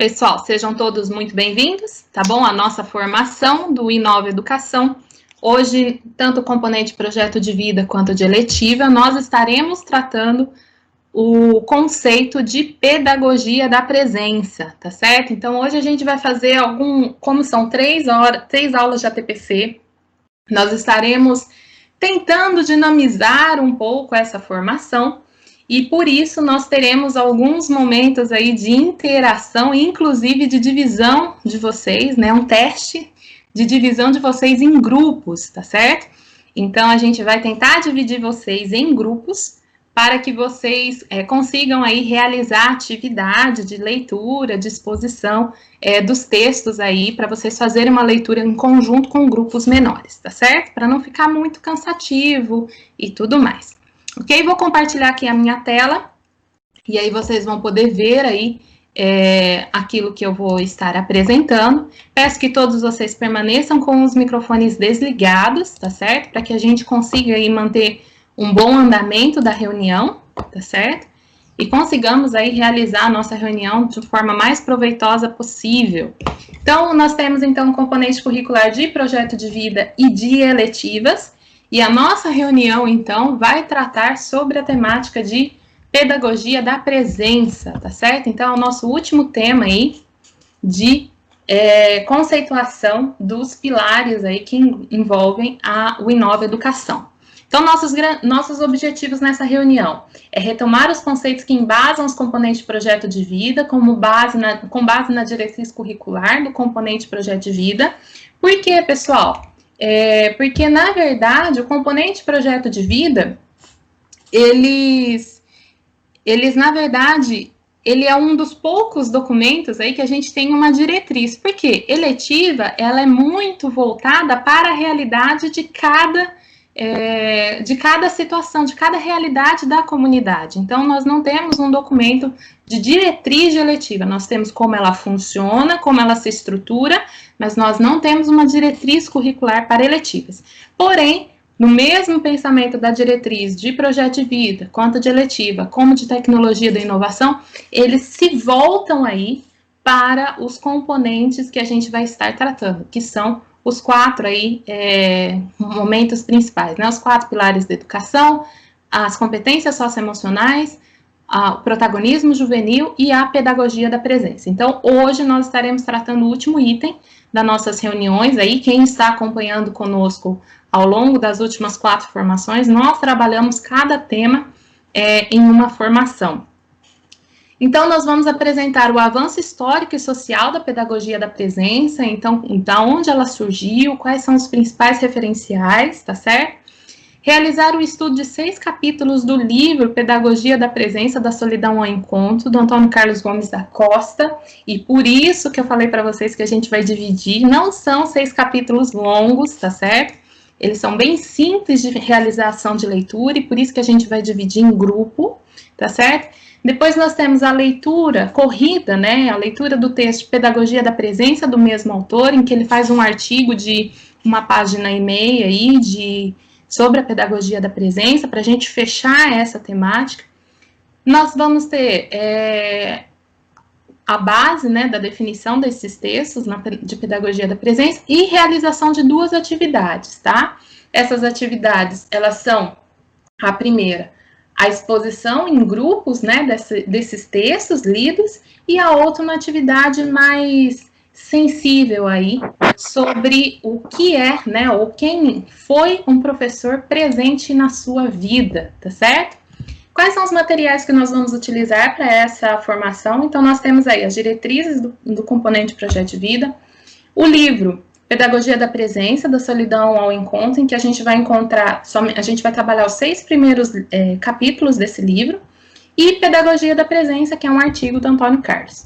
Pessoal, sejam todos muito bem-vindos, tá bom? A nossa formação do Inova Educação. Hoje, tanto o componente projeto de vida quanto de eletiva, nós estaremos tratando o conceito de pedagogia da presença, tá certo? Então, hoje a gente vai fazer como são 3 aulas de ATPC, nós estaremos tentando dinamizar um pouco essa formação, e por isso nós teremos alguns momentos aí de interação, inclusive de divisão de vocês, né? Um teste de divisão de vocês em grupos, tá certo? Então, a gente vai tentar dividir vocês em grupos para que vocês consigam aí realizar atividade de leitura, de exposição dos textos aí, para vocês fazerem uma leitura em conjunto com grupos menores, tá certo? Para não ficar muito cansativo e tudo mais. Ok? Vou compartilhar aqui a minha tela, e aí vocês vão poder ver aí aquilo que eu vou estar apresentando. Peço que todos vocês permaneçam com os microfones desligados, tá certo? Para que a gente consiga aí manter um bom andamento da reunião, tá certo? E consigamos aí realizar a nossa reunião de forma mais proveitosa possível. Então, nós temos então um componente curricular de projeto de vida e de eletivas, e a nossa reunião, então, vai tratar sobre a temática de pedagogia da presença, tá certo? Então, é o nosso último tema aí de conceituação dos pilares aí que envolvem o Inova Educação. Então, nossos objetivos nessa reunião é retomar os conceitos que embasam os componentes de projeto de vida, com base na diretriz curricular do componente projeto de vida. Por quê, pessoal? Porque, na verdade, o componente projeto de vida, na verdade, ele é um dos poucos documentos aí que a gente tem uma diretriz. Por quê? Eletiva, ela é muito voltada para a realidade de cada situação, de cada realidade da comunidade. Então, nós não temos um documento de diretriz de eletiva, nós temos como ela funciona, como ela se estrutura, mas nós não temos uma diretriz curricular para eletivas. Porém, no mesmo pensamento da diretriz de projeto de vida, quanto de eletiva, como de tecnologia da inovação, eles se voltam aí para os componentes que a gente vai estar tratando, que são os 4 aí, momentos principais, né? Os 4 pilares da educação, as competências socioemocionais, o protagonismo juvenil e a pedagogia da presença. Então, hoje nós estaremos tratando o último item das nossas reuniões aí. Quem está acompanhando conosco ao longo das últimas 4 formações, nós trabalhamos cada tema em uma formação. Então, nós vamos apresentar o avanço histórico e social da pedagogia da presença, então, da onde ela surgiu, quais são os principais referenciais, tá certo? Realizar o estudo de 6 capítulos do livro Pedagogia da Presença, da Solidão ao Encontro, do Antônio Carlos Gomes da Costa, e por isso que eu falei para vocês que a gente vai dividir, não são 6 capítulos longos, tá certo? Eles são bem simples de realização de leitura, e por isso que a gente vai dividir em grupo, tá certo? Depois nós temos a leitura corrida, né, a leitura do texto Pedagogia da Presença, do mesmo autor, em que ele faz um artigo de 1,5 páginas aí sobre a pedagogia da presença, para a gente fechar essa temática. Nós vamos ter a base, né, da definição desses textos de pedagogia da presença e realização de 2 atividades, tá? Essas atividades, elas são, a primeira, a exposição em grupos, né, desses textos lidos, e a outra uma atividade mais sensível aí, sobre o que né, ou quem foi um professor presente na sua vida, tá certo? Quais são os materiais que nós vamos utilizar para essa formação? Então, nós temos aí as diretrizes do componente projeto de vida, o livro Pedagogia da Presença, da Solidão ao Encontro, em que a gente vai a gente vai trabalhar os 6 primeiros capítulos desse livro, e Pedagogia da Presença, que é um artigo do Antônio Carlos.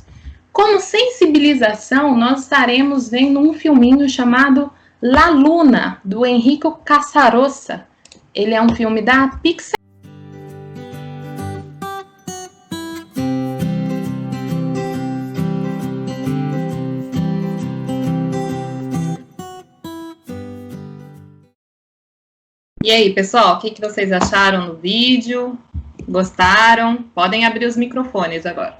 Como sensibilização, nós estaremos vendo um filminho chamado La Luna, do Enrico Casarosa. Ele é um filme da Pixar. E aí, pessoal, o que vocês acharam do vídeo? Gostaram? Podem abrir os microfones agora.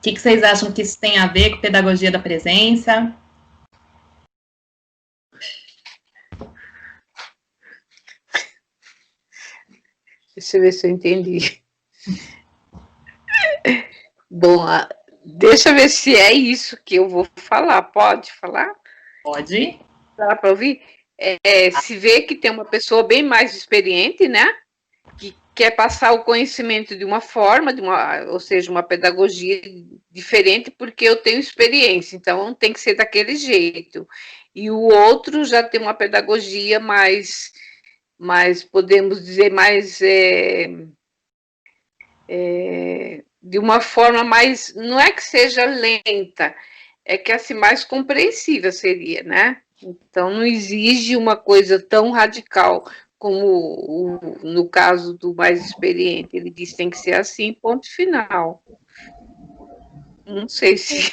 que vocês acham que isso tem a ver com pedagogia da presença? Deixa eu ver se eu entendi. Bom, deixa eu ver se é isso que eu vou falar. Pode falar? Pode. Dá para ouvir? Se vê que tem uma pessoa bem mais experiente, né? Que quer passar o conhecimento de uma forma, ou seja, uma pedagogia diferente, porque eu tenho experiência, então tem que ser daquele jeito. E o outro já tem uma pedagogia mais podemos dizer, mais de uma forma mais, não é que seja lenta, é que assim, mais compreensível seria, né? Então, não exige uma coisa tão radical como no caso do mais experiente. Ele diz que tem que ser assim, ponto final. Não sei se...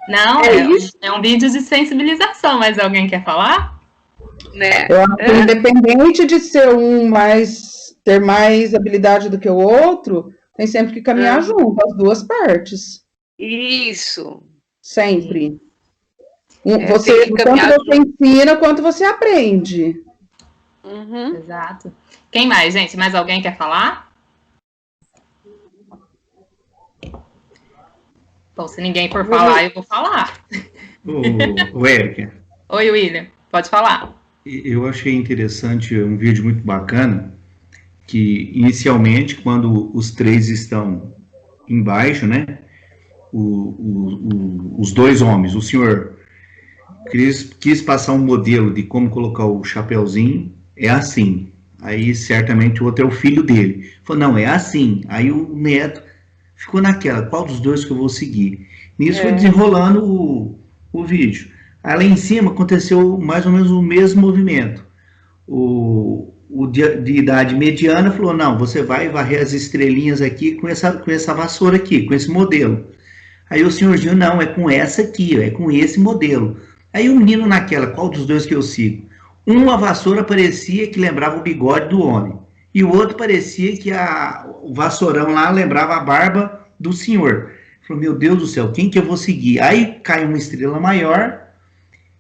Não, é um vídeo de sensibilização, mas alguém quer falar? Né? Eu acho que independente de ser ter mais habilidade do que o outro, tem sempre que caminhar junto, as duas partes. Isso. Sempre. Tanto você ensina quanto você aprende. Uhum. Exato. Quem mais, gente? Mais alguém quer falar? Bom, se ninguém for falar, eu vou falar. O Érica. Oi, William. Pode falar. Eu achei interessante, um vídeo muito bacana, que inicialmente, quando os três estão embaixo, né, os dois homens, o senhor quis passar um modelo de como colocar o chapeuzinho, é assim. Aí, certamente, o outro é o filho dele. Falou, não, é assim. Aí o neto ficou naquela, qual dos dois que eu vou seguir? Nisso foi desenrolando o vídeo. Aí lá em cima aconteceu mais ou menos o mesmo movimento. O de idade mediana falou, não, você vai varrer as estrelinhas aqui com essa vassoura aqui, com esse modelo. Aí o senhorzinho, não, é com essa aqui, é com esse modelo. Aí o menino naquela, qual dos dois que eu sigo? Uma vassoura parecia que lembrava o bigode do homem. E o outro parecia que o vassourão lá lembrava a barba do senhor. Falou, meu Deus do céu, quem que eu vou seguir? Aí cai uma estrela maior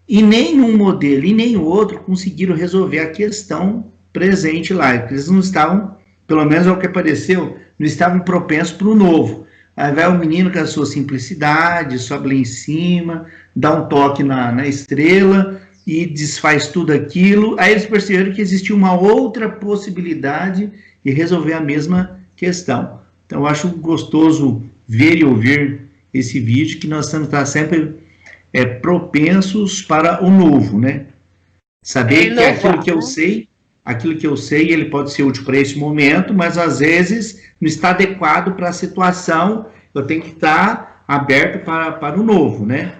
e nenhum modelo e nem o outro conseguiram resolver a questão presente lá. Eles não estavam, pelo menos é o que apareceu, não estavam propensos para o novo. Aí vai o menino com a sua simplicidade, sobe lá em cima, dá um toque na estrela e desfaz tudo aquilo. Aí eles perceberam que existia uma outra possibilidade de resolver a mesma questão. Então, eu acho gostoso ver e ouvir esse vídeo, que nós estamos sempre propensos para o novo, né? Saber que aquilo que eu sei, ele pode ser útil para esse momento, mas às vezes não está adequado para a situação, eu tenho que estar aberto para o novo, né?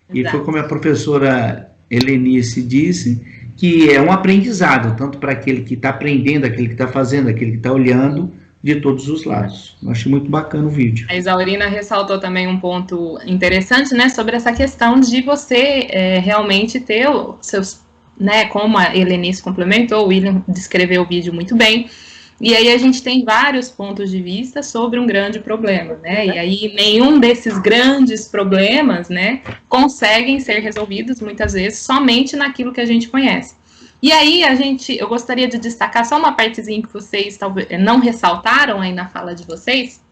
Exato. E foi como a professora Helenice disse, que é um aprendizado, tanto para aquele que está aprendendo, aquele que está fazendo, aquele que está olhando, de todos os lados. Eu achei muito bacana o vídeo. A Isaurina ressaltou também um ponto interessante, né, sobre essa questão de você realmente ter os seus, né, como a Helenice complementou, o William descreveu o vídeo muito bem, e aí a gente tem vários pontos de vista sobre um grande problema, né, e aí nenhum desses grandes problemas, né, conseguem ser resolvidos, muitas vezes, somente naquilo que a gente conhece. E aí, eu gostaria de destacar só uma partezinha que vocês talvez não ressaltaram aí na fala de vocês,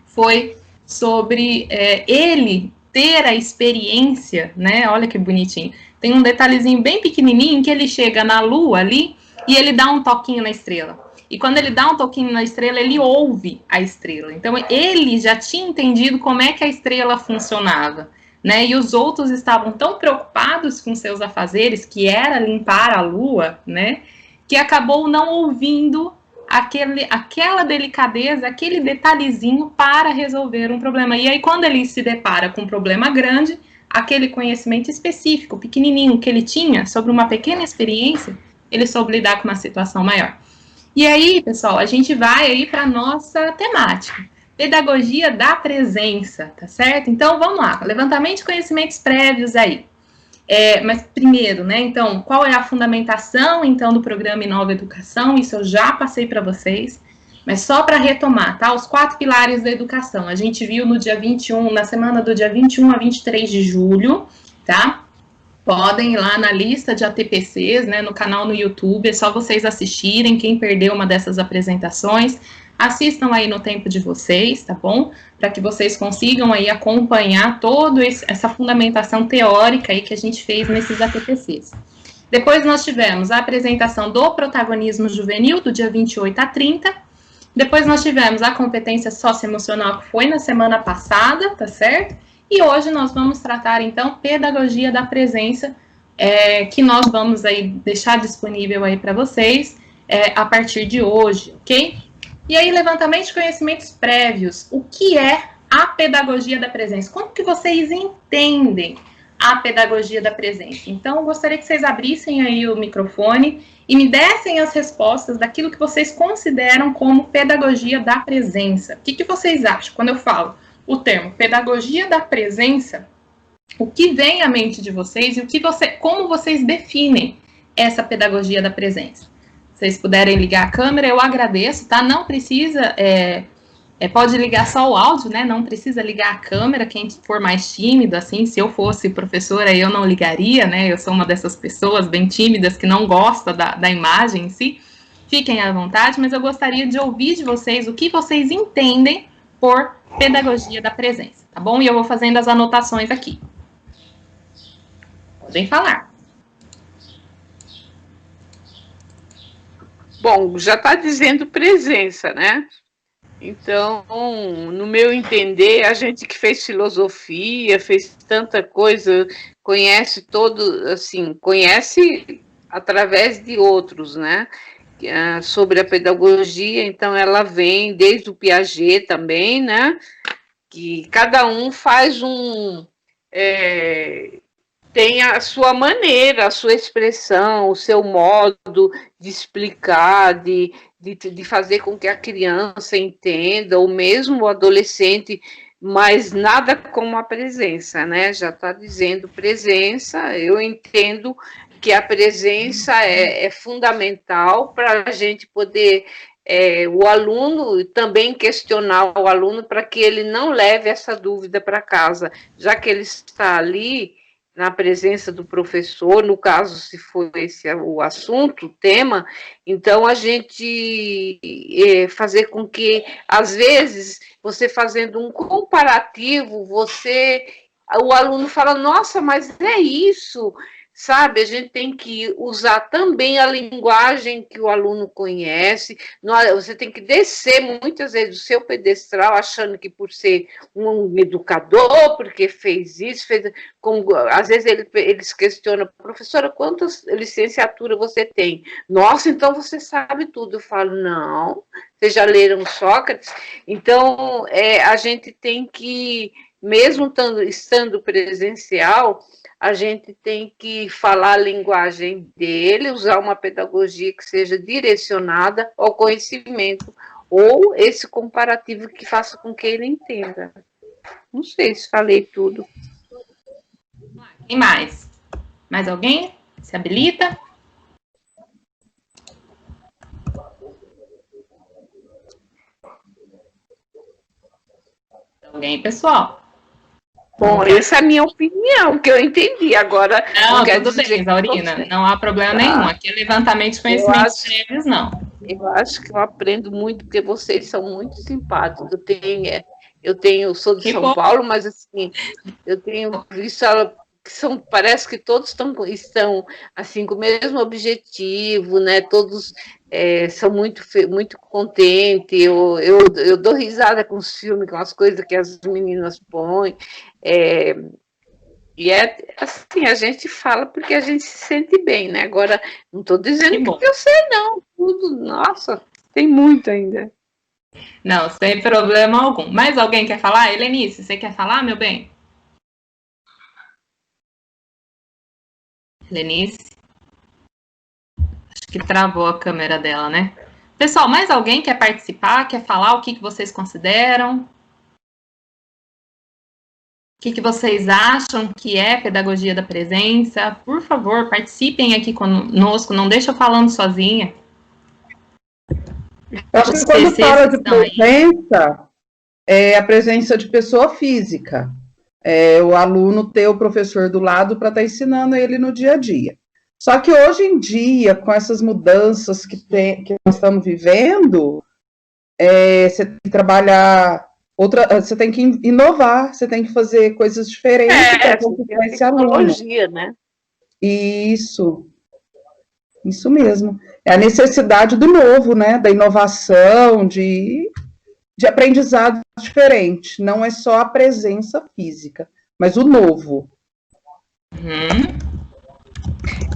foi sobre ele ter a experiência, né, olha que bonitinho, tem um detalhezinho bem pequenininho que ele chega na lua ali e ele dá um toquinho na estrela. E quando ele dá um toquinho na estrela, ele ouve a estrela. Então, ele já tinha entendido como é que a estrela funcionava. Né, e os outros estavam tão preocupados com seus afazeres, que era limpar a lua, né, que acabou não ouvindo aquela delicadeza, aquele detalhezinho para resolver um problema. E aí, quando ele se depara com um problema grande, aquele conhecimento específico, pequenininho, que ele tinha sobre uma pequena experiência, ele soube lidar com uma situação maior. E aí, pessoal, a gente vai aí para a nossa temática. Pedagogia da presença, tá certo? Então, vamos lá, levantamento de conhecimentos prévios aí. Mas primeiro, né, então, qual é a fundamentação, então, do programa Inova Educação? Isso eu já passei para vocês. Mas só para retomar, tá? Os 4 pilares da educação. A gente viu no dia 21, na semana do dia 21 a 23 de julho, tá? Podem ir lá na lista de ATPCs, né, no canal no YouTube, é só vocês assistirem, quem perdeu uma dessas apresentações, assistam aí no tempo de vocês, tá bom? Para que vocês consigam aí acompanhar toda essa fundamentação teórica aí que a gente fez nesses ATPCs. Depois nós tivemos a apresentação do protagonismo juvenil, do dia 28 a 30, depois nós tivemos a competência socioemocional, que foi na semana passada, tá certo? E hoje nós vamos tratar, então, pedagogia da presença, que nós vamos aí deixar disponível aí para vocês a partir de hoje, ok? E aí, levantamento de conhecimentos prévios. O que é a pedagogia da presença? Como que vocês entendem a pedagogia da presença? Então, eu gostaria que vocês abrissem aí o microfone e me dessem as respostas daquilo que vocês consideram como pedagogia da presença. O que vocês acham quando eu falo o termo pedagogia da presença? O que vem à mente de vocês e como vocês definem essa pedagogia da presença? Se vocês puderem ligar a câmera, eu agradeço, tá? Não precisa, pode ligar só o áudio, né? Não precisa ligar a câmera, quem for mais tímido, assim, se eu fosse professora, eu não ligaria, né? Eu sou uma dessas pessoas bem tímidas que não gosta da imagem em si. Fiquem à vontade, mas eu gostaria de ouvir de vocês o que vocês entendem por pedagogia da presença, tá bom? E eu vou fazendo as anotações aqui. Podem falar. Bom, já está dizendo presença, né? Então, no meu entender, a gente que fez filosofia, fez tanta coisa, conhece conhece através de outros, né? Sobre a pedagogia, então ela vem desde o Piaget também, né? Que cada um faz tem a sua maneira, a sua expressão, o seu modo de explicar, de fazer com que a criança entenda, ou mesmo o adolescente, mas nada como a presença, né? Já está dizendo presença, eu entendo que a presença é fundamental para a gente poder, o aluno, também questionar o aluno para que ele não leve essa dúvida para casa, já que ele está ali na presença do professor, no caso, se for esse o assunto, o tema, então a gente fazer com que, às vezes, você fazendo um comparativo, o aluno fala, nossa, mas é isso, sabe? A gente tem que usar também a linguagem que o aluno conhece, você tem que descer muitas vezes do seu pedestal, achando que por ser um educador, porque fez isso, às vezes eles questionam, professora, quantas licenciaturas você tem? Nossa, então você sabe tudo. Eu falo, não, vocês já leram Sócrates? Então, a gente tem que, mesmo estando presencial, a gente tem que falar a linguagem dele, usar uma pedagogia que seja direcionada ao conhecimento, ou esse comparativo que faça com que ele entenda. Não sei se falei tudo. Quem mais? Mais alguém? Se habilita? Alguém, pessoal? Bom, essa é a minha opinião, que eu entendi. Agora, não tudo bem, Zaurina, não há problema nenhum. Aqui é levantamento de conhecimentos prévios, não. Eu acho que eu aprendo muito, porque vocês são muito simpáticos. Eu sou de São Paulo, mas assim, eu tenho visto parece que todos estão assim, com o mesmo objetivo, né? Todos são muito contentes. Eu dou risada com os filmes, com as coisas que as meninas põem. E assim, a gente fala porque a gente se sente bem, né? Agora, não estou dizendo que eu sei, não. Tudo, nossa, tem muito ainda. Não, sem problema algum. Mais alguém quer falar? Helenice, você quer falar, meu bem? Helenice? Acho que travou a câmera dela, né? Pessoal, mais alguém quer participar? Quer falar o que vocês consideram? O que vocês acham que é pedagogia da presença? Por favor, participem aqui conosco, não deixa eu falando sozinha. Eu acho que quando fala de presença, é a presença de pessoa física. É o aluno ter o professor do lado para estar ensinando ele no dia a dia. Só que hoje em dia, com essas mudanças que nós estamos vivendo, você tem que trabalhar você tem que inovar, você tem que fazer coisas diferentes para conquistar esse aluno. Né? Isso mesmo. É a necessidade do novo, né? Da inovação, de aprendizado diferente. Não é só a presença física, mas o novo.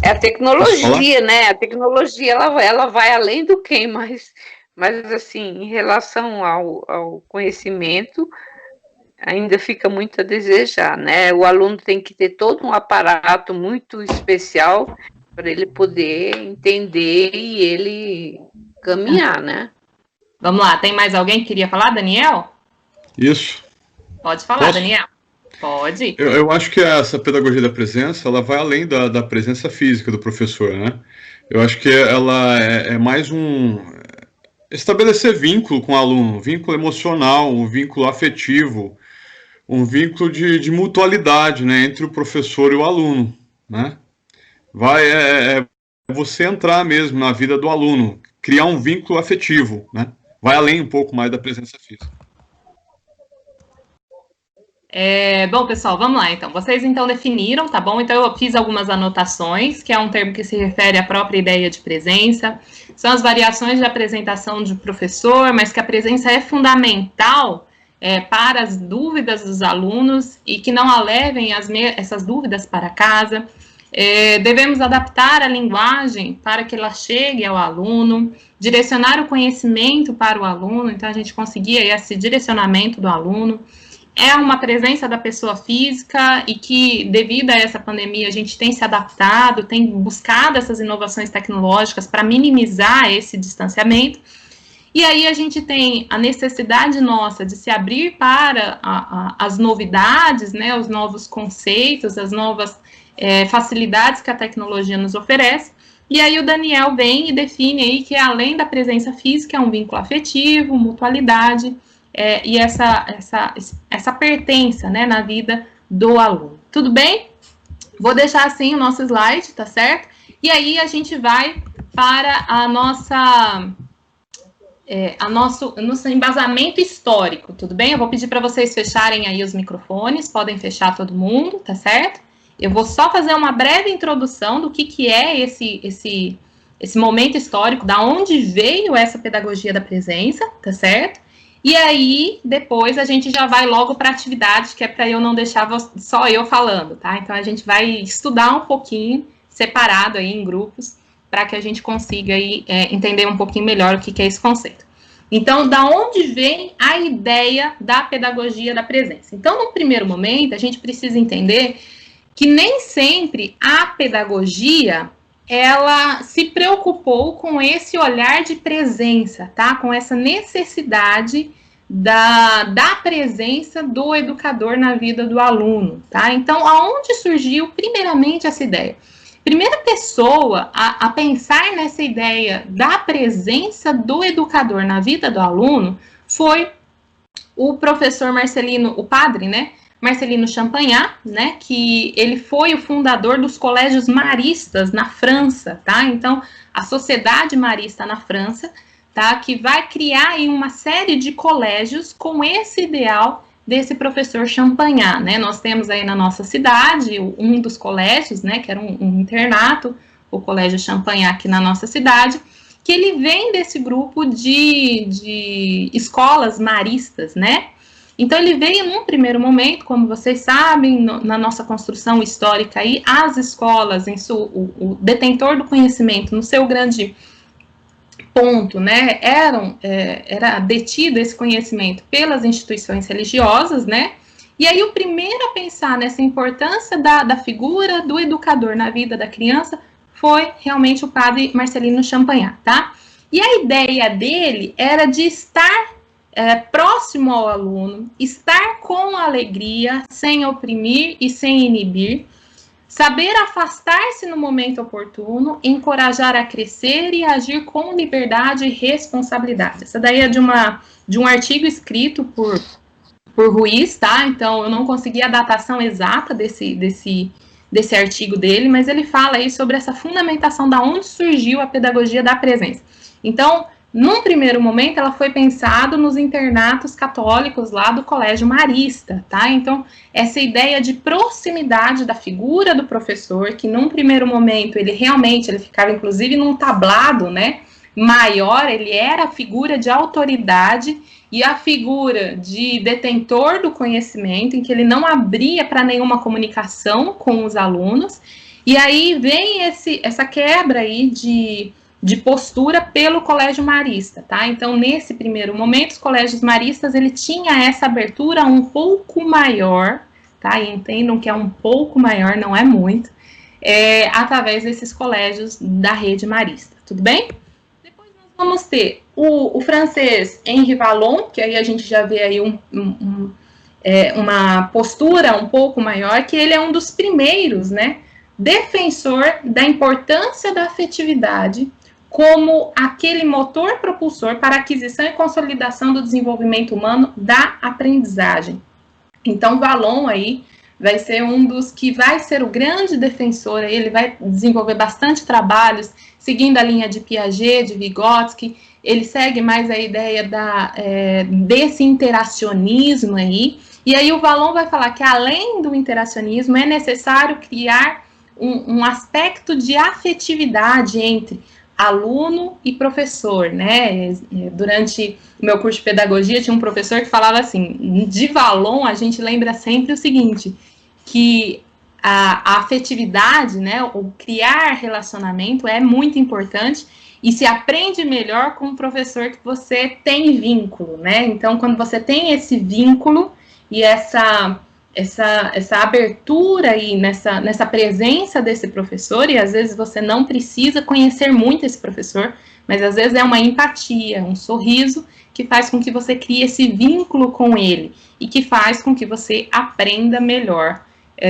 É a tecnologia, né? A tecnologia, ela vai além do quem, mas assim, em relação ao conhecimento, ainda fica muito a desejar, né? O aluno tem que ter todo um aparato muito especial para ele poder entender e ele caminhar, né? Vamos lá, tem mais alguém que queria falar, Daniel? Isso. Pode falar, Posso? Daniel. Pode. Eu acho que essa pedagogia da presença, ela vai além da presença física do professor, né? Eu acho que ela é mais estabelecer vínculo com o aluno, um vínculo emocional, um vínculo afetivo, um vínculo de mutualidade, né, entre o professor e o aluno, né? Vai você entrar mesmo na vida do aluno, criar um vínculo afetivo, né? Vai além um pouco mais da presença física. Bom, pessoal, vamos lá, então. Vocês, então, definiram, tá bom? Então, eu fiz algumas anotações, que é um termo que se refere à própria ideia de presença. São as variações de apresentação de professor, mas que a presença é fundamental para as dúvidas dos alunos e que não a levem essas dúvidas para casa. Devemos adaptar a linguagem para que ela chegue ao aluno, direcionar o conhecimento para o aluno, então a gente conseguir esse direcionamento do aluno. É uma presença da pessoa física e que, devido a essa pandemia, a gente tem se adaptado, tem buscado essas inovações tecnológicas para minimizar esse distanciamento. E aí a gente tem a necessidade nossa de se abrir para as novidades, né, os novos conceitos, as novas facilidades que a tecnologia nos oferece. E aí o Daniel vem e define aí que, além da presença física, é um vínculo afetivo, mutualidade, e essa pertença, né, na vida do aluno. Tudo bem? Vou deixar assim o nosso slide, tá certo? E aí a gente vai para nosso embasamento histórico, tudo bem? Eu vou pedir para vocês fecharem aí os microfones, podem fechar todo mundo, tá certo? Eu vou só fazer uma breve introdução do que é esse momento histórico, da onde veio essa pedagogia da presença, tá certo? E aí, depois, a gente já vai logo para a atividade, que é para eu não deixar só eu falando, tá? Então, a gente vai estudar um pouquinho, separado aí em grupos, para que a gente consiga aí, entender um pouquinho melhor o que é esse conceito. Então, da onde vem a ideia da pedagogia da presença? Então, no primeiro momento, a gente precisa entender que nem sempre a pedagogia ela se preocupou com esse olhar de presença, tá? Com essa necessidade da presença do educador na vida do aluno, tá? Então, aonde surgiu primeiramente essa ideia? Primeira pessoa a pensar nessa ideia da presença do educador na vida do aluno foi o professor Marcelino, o padre, né? Marcelino Champagnat, né, que ele foi o fundador dos colégios maristas na França, tá? Então, a Sociedade Marista na França, tá, que vai criar aí uma série de colégios com esse ideal desse professor Champagnat, né? Nós temos aí na nossa cidade um dos colégios, né, que era um internato, o Colégio Champagnat aqui na nossa cidade, que ele vem desse grupo de escolas maristas, né? Então, ele veio num primeiro momento, como vocês sabem, na nossa construção histórica aí, as escolas, o detentor do conhecimento, no seu grande ponto, né, era detido esse conhecimento pelas instituições religiosas, né, e aí o primeiro a pensar nessa importância da figura do educador na vida da criança foi realmente o padre Marcelino Champagnat, tá? E a ideia dele era de estar próximo ao aluno, estar com alegria, sem oprimir e sem inibir, Saber afastar-se no momento oportuno, encorajar a crescer e agir com liberdade e responsabilidade. Essa daí é de um artigo escrito por Ruiz, tá? Então, eu não consegui a datação exata desse artigo dele, mas ele fala aí sobre essa fundamentação da onde surgiu a pedagogia da presença. Então, num primeiro momento, ela foi pensada nos internatos católicos lá do Colégio Marista, tá? Então, essa ideia de proximidade da figura do professor, que num primeiro momento ele ficava inclusive num tablado, né, maior, ele era a figura de autoridade e a figura de detentor do conhecimento, em que ele não abria para nenhuma comunicação com os alunos, e aí vem essa quebra aí de postura pelo Colégio Marista, tá? Então, nesse primeiro momento, os colégios maristas, ele tinha essa abertura um pouco maior, tá? E entendam que é um pouco maior, não é muito, através desses colégios da rede marista, tudo bem? Depois nós vamos ter o francês Henri Vallon, que aí a gente já vê aí uma postura um pouco maior, que ele é um dos primeiros, né, defensor da importância da afetividade como aquele motor propulsor para a aquisição e consolidação do desenvolvimento humano da aprendizagem. Então, Vallon aí vai ser um dos que vai ser o grande defensor, aí, ele vai desenvolver bastante trabalhos, seguindo a linha de Piaget, de Vygotsky, ele segue mais a ideia desse interacionismo aí, e aí o Vallon vai falar que além do interacionismo é necessário criar um aspecto de afetividade entre aluno e professor, né? Durante o meu curso de pedagogia tinha um professor que falava assim, de Vallon a gente lembra sempre o seguinte, que a afetividade, né, o criar relacionamento é muito importante e se aprende melhor com um professor que você tem vínculo, né? Então, quando você tem esse vínculo e essa abertura aí nessa presença desse professor, e às vezes você não precisa conhecer muito esse professor, mas às vezes é uma empatia, um sorriso que faz com que você crie esse vínculo com ele e que faz com que você aprenda melhor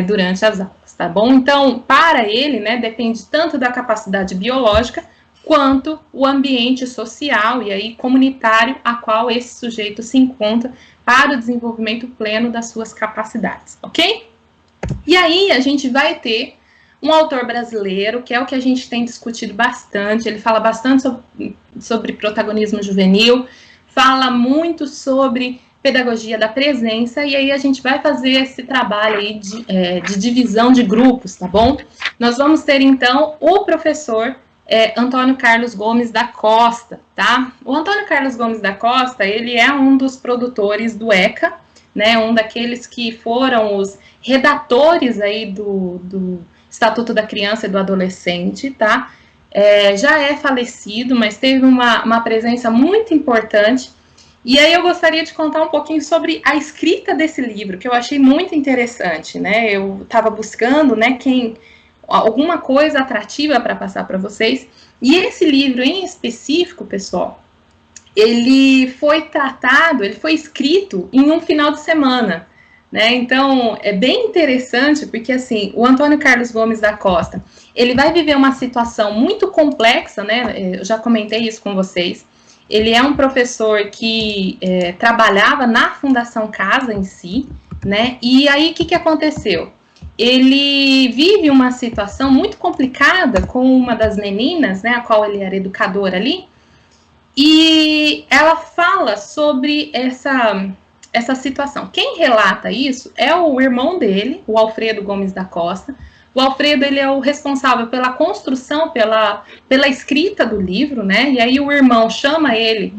durante as aulas, tá bom? Então, para ele, né, depende tanto da capacidade biológica quanto o ambiente social e aí comunitário a qual esse sujeito se encontra para o desenvolvimento pleno das suas capacidades, ok? E aí a gente vai ter um autor brasileiro, que é o que a gente tem discutido bastante, ele fala bastante sobre protagonismo juvenil, fala muito sobre pedagogia da presença, e aí a gente vai fazer esse trabalho aí de divisão de grupos, tá bom? Nós vamos ter, então, o professor Antônio Carlos Gomes da Costa, tá? O Antônio Carlos Gomes da Costa, ele é um dos produtores do ECA, né, um daqueles que foram os redatores aí do Estatuto da Criança e do Adolescente, tá? Já é falecido, mas teve uma presença muito importante. E aí eu gostaria de contar um pouquinho sobre a escrita desse livro, que eu achei muito interessante, né? Eu estava buscando, né, alguma coisa atrativa para passar para vocês. E esse livro em específico, pessoal, ele foi escrito em um final de semana, né? Então, é bem interessante, porque, assim, o Antônio Carlos Gomes da Costa, ele vai viver uma situação muito complexa, né? Eu já comentei isso com vocês. Ele é um professor que trabalhava na Fundação Casa em si, né? E aí, o que aconteceu? Ele vive uma situação muito complicada com uma das meninas, né, a qual ele era educador ali, e ela fala sobre essa situação. Quem relata isso é o irmão dele, o Alfredo Gomes da Costa. O Alfredo, ele é o responsável pela construção, pela escrita do livro, né, e aí o irmão chama ele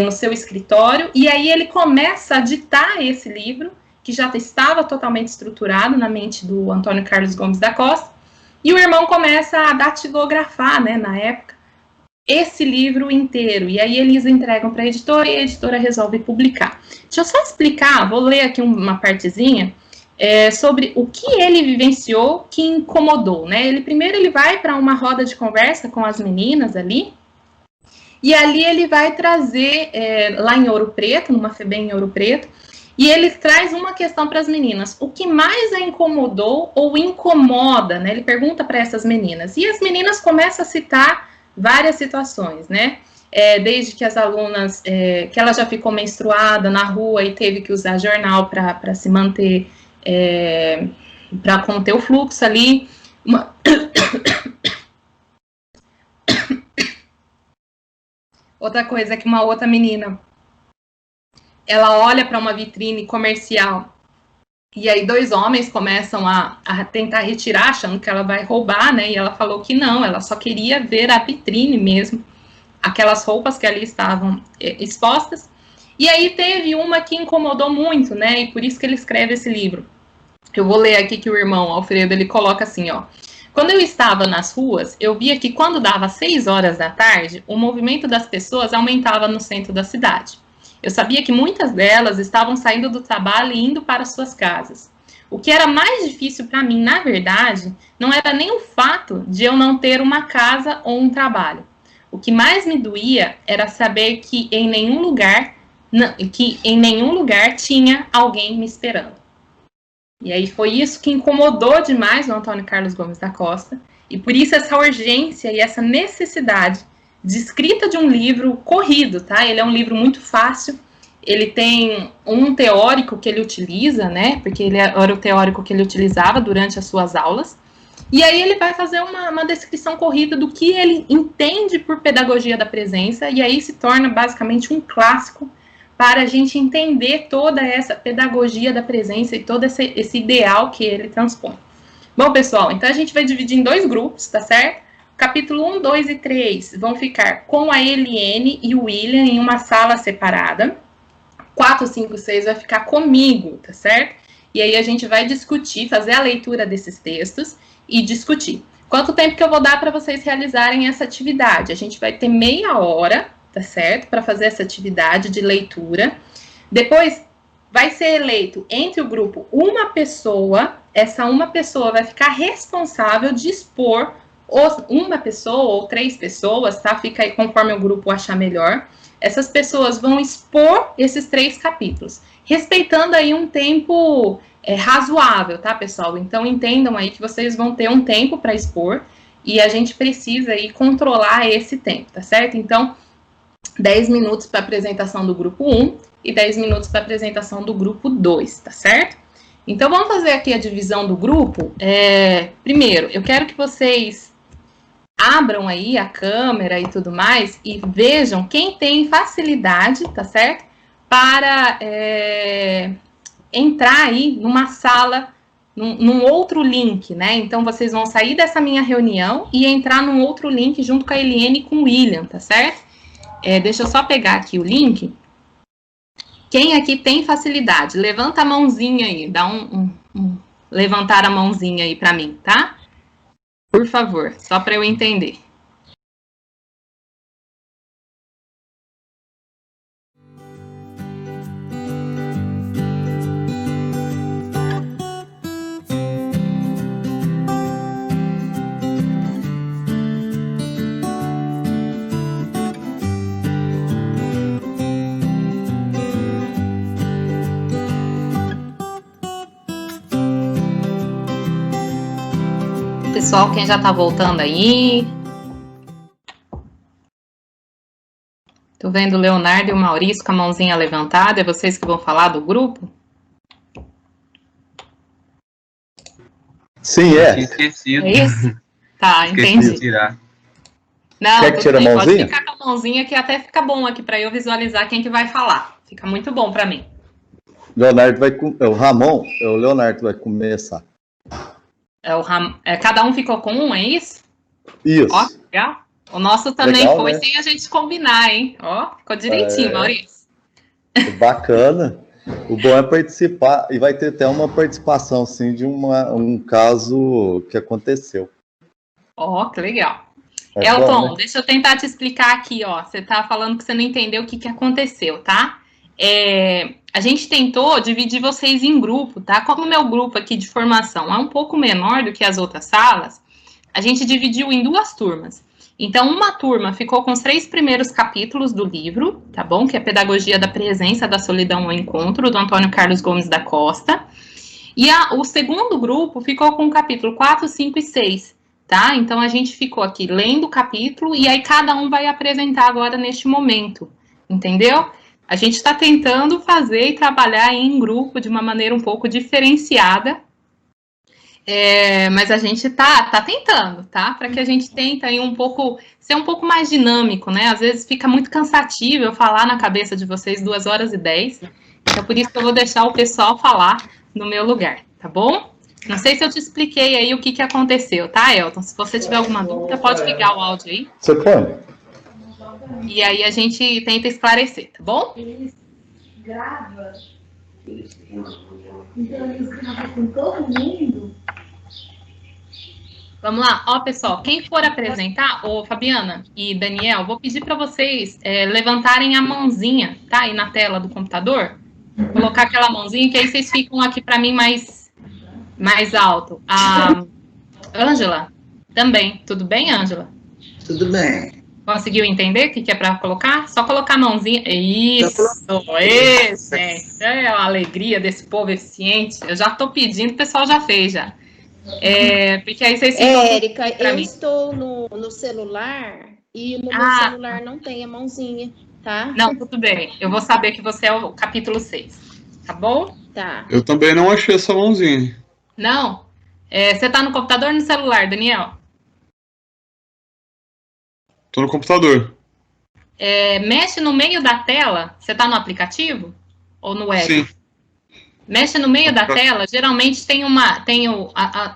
no seu escritório, e aí ele começa a ditar esse livro, que já estava totalmente estruturado na mente do Antônio Carlos Gomes da Costa, e o irmão começa a datilografar, né, na época, esse livro inteiro, e aí eles entregam para a editora, e a editora resolve publicar. Deixa eu só explicar, vou ler aqui uma partezinha, sobre o que ele vivenciou que incomodou, né? Primeiro ele vai para uma roda de conversa com as meninas ali, e ali ele vai trazer, lá em Ouro Preto, numa FEBEM em Ouro Preto, E ele traz uma questão para as meninas. O que mais a incomodou ou incomoda, né? Ele pergunta para essas meninas. E as meninas começam a citar várias situações, né? Desde que as alunas, que ela já ficou menstruada na rua e teve que usar jornal para se manter, para conter o fluxo ali. Outra coisa é que uma outra menina, ela olha para uma vitrine comercial e aí 2 homens começam a tentar retirar, achando que ela vai roubar, né? E ela falou que não, ela só queria ver a vitrine mesmo, aquelas roupas que ali estavam expostas. E aí teve uma que incomodou muito, né? E por isso que ele escreve esse livro. Eu vou ler aqui que o irmão Alfredo, ele coloca assim, ó. Quando eu estava nas ruas, eu via que quando dava 6 horas da tarde, o movimento das pessoas aumentava no centro da cidade. Eu sabia que muitas delas estavam saindo do trabalho e indo para suas casas. O que era mais difícil para mim, na verdade, não era nem o fato de eu não ter uma casa ou um trabalho. O que mais me doía era saber que em nenhum lugar tinha alguém me esperando. E aí foi isso que incomodou demais o Antônio Carlos Gomes da Costa, e por isso essa urgência e essa necessidade de escrita de um livro corrido, tá? Ele é um livro muito fácil, ele tem um teórico que ele utiliza, né? Porque ele era o teórico que ele utilizava durante as suas aulas, e aí ele vai fazer uma descrição corrida do que ele entende por pedagogia da presença, e aí se torna basicamente um clássico para a gente entender toda essa pedagogia da presença e todo esse ideal que ele transpõe. Bom, pessoal, então a gente vai dividir em 2 grupos, tá certo? Capítulo 1, 2 e 3 vão ficar com a Eliene e o William em uma sala separada. 4, 5, 6 vai ficar comigo, tá certo? E aí a gente vai discutir, fazer a leitura desses textos e discutir. Quanto tempo que eu vou dar para vocês realizarem essa atividade? A gente vai ter meia hora, tá certo? Para fazer essa atividade de leitura. Depois vai ser eleito entre o grupo uma pessoa. Essa uma pessoa vai ficar responsável de expor uma pessoa ou 3 pessoas, tá? Fica aí conforme o grupo achar melhor. Essas pessoas vão expor esses 3 capítulos, respeitando aí um tempo razoável, tá, pessoal? Então entendam aí que vocês vão ter um tempo para expor e a gente precisa aí controlar esse tempo, tá certo? Então 10 minutos para a apresentação do grupo 1 e 10 minutos para a apresentação do grupo 2, tá certo? Então, vamos fazer aqui a divisão do grupo. Primeiro, eu quero que vocês abram aí a câmera e tudo mais e vejam quem tem facilidade, tá certo? Para entrar aí numa sala, num outro link, né? Então, vocês vão sair dessa minha reunião e entrar num outro link junto com a Eliene e com o William, tá certo? Deixa eu só pegar aqui o link. Quem aqui tem facilidade? Levanta a mãozinha aí, dá levantar a mãozinha aí para mim, tá? Por favor, só para eu entender. Pessoal, quem já tá voltando aí? Tô vendo o Leonardo e o Maurício com a mãozinha levantada. É vocês que vão falar do grupo? Sim, é. Tinha esquecido. É isso? Tá, Esqueci entendi. de tirar. Não, Quer que tire a bem, mãozinha? pode ficar com a mãozinha que até fica bom aqui para eu visualizar quem que vai falar. Fica muito bom para mim. Leonardo vai o Ramon, o Leonardo vai começar. Cada um ficou com um, é isso? Isso. Ó, legal. O nosso também Legal, foi né? sem a gente combinar, hein? Ó, ficou direitinho, Maurício. Bacana. O bom é participar, e vai ter até uma participação, sim, de um caso que aconteceu. Ó, que legal. É Elton, bom, né? deixa eu tentar te explicar aqui, ó. Você tá falando que você não entendeu o que aconteceu, tá? A gente tentou dividir vocês em grupo, tá? Como o meu grupo aqui de formação é um pouco menor do que as outras salas, a gente dividiu em 2 turmas. Então, uma turma ficou com os 3 primeiros capítulos do livro, tá bom? Que é Pedagogia da Presença, da Solidão ao Encontro, do Antônio Carlos Gomes da Costa. E o segundo grupo ficou com o capítulo 4, 5 e 6, tá? Então, a gente ficou aqui lendo o capítulo e aí cada um vai apresentar agora neste momento, entendeu? A gente está tentando fazer e trabalhar em grupo de uma maneira um pouco diferenciada, mas a gente tá tentando, tá? Para que a gente tente aí ser um pouco mais dinâmico, né? Às vezes fica muito cansativo eu falar na cabeça de vocês 2 horas e 10, então por isso que eu vou deixar o pessoal falar no meu lugar, tá bom? Não sei se eu te expliquei aí o que aconteceu, tá, Elton? Se você tiver alguma dúvida, pode ligar o áudio aí. Você pode. E aí a gente tenta esclarecer, tá bom? Grava. Então eles gravam com todo mundo. Vamos lá, ó, pessoal, quem for apresentar, Fabiana e Daniel, vou pedir para vocês levantarem a mãozinha, tá? Aí na tela do computador, colocar aquela mãozinha, que aí vocês ficam aqui para mim mais alto. A Ângela, também, tudo bem, Ângela? Tudo bem. Conseguiu entender o que é para colocar? Só colocar a mãozinha. Isso, gente. É a alegria desse povo eficiente. Eu já estou pedindo, o pessoal já fez, já. Porque aí vocês ficam... Érica, eu estou no celular e no meu celular não tem a mãozinha, tá? Não, tudo bem. Eu vou saber que você é o capítulo 6, tá bom? Tá. Eu também não achei essa mãozinha. Não? Você está no computador ou no celular, Daniel? Tô no computador. Mexe no meio da tela. Você está no aplicativo? Ou no web? Sim. Mexe no meio da tela, geralmente tem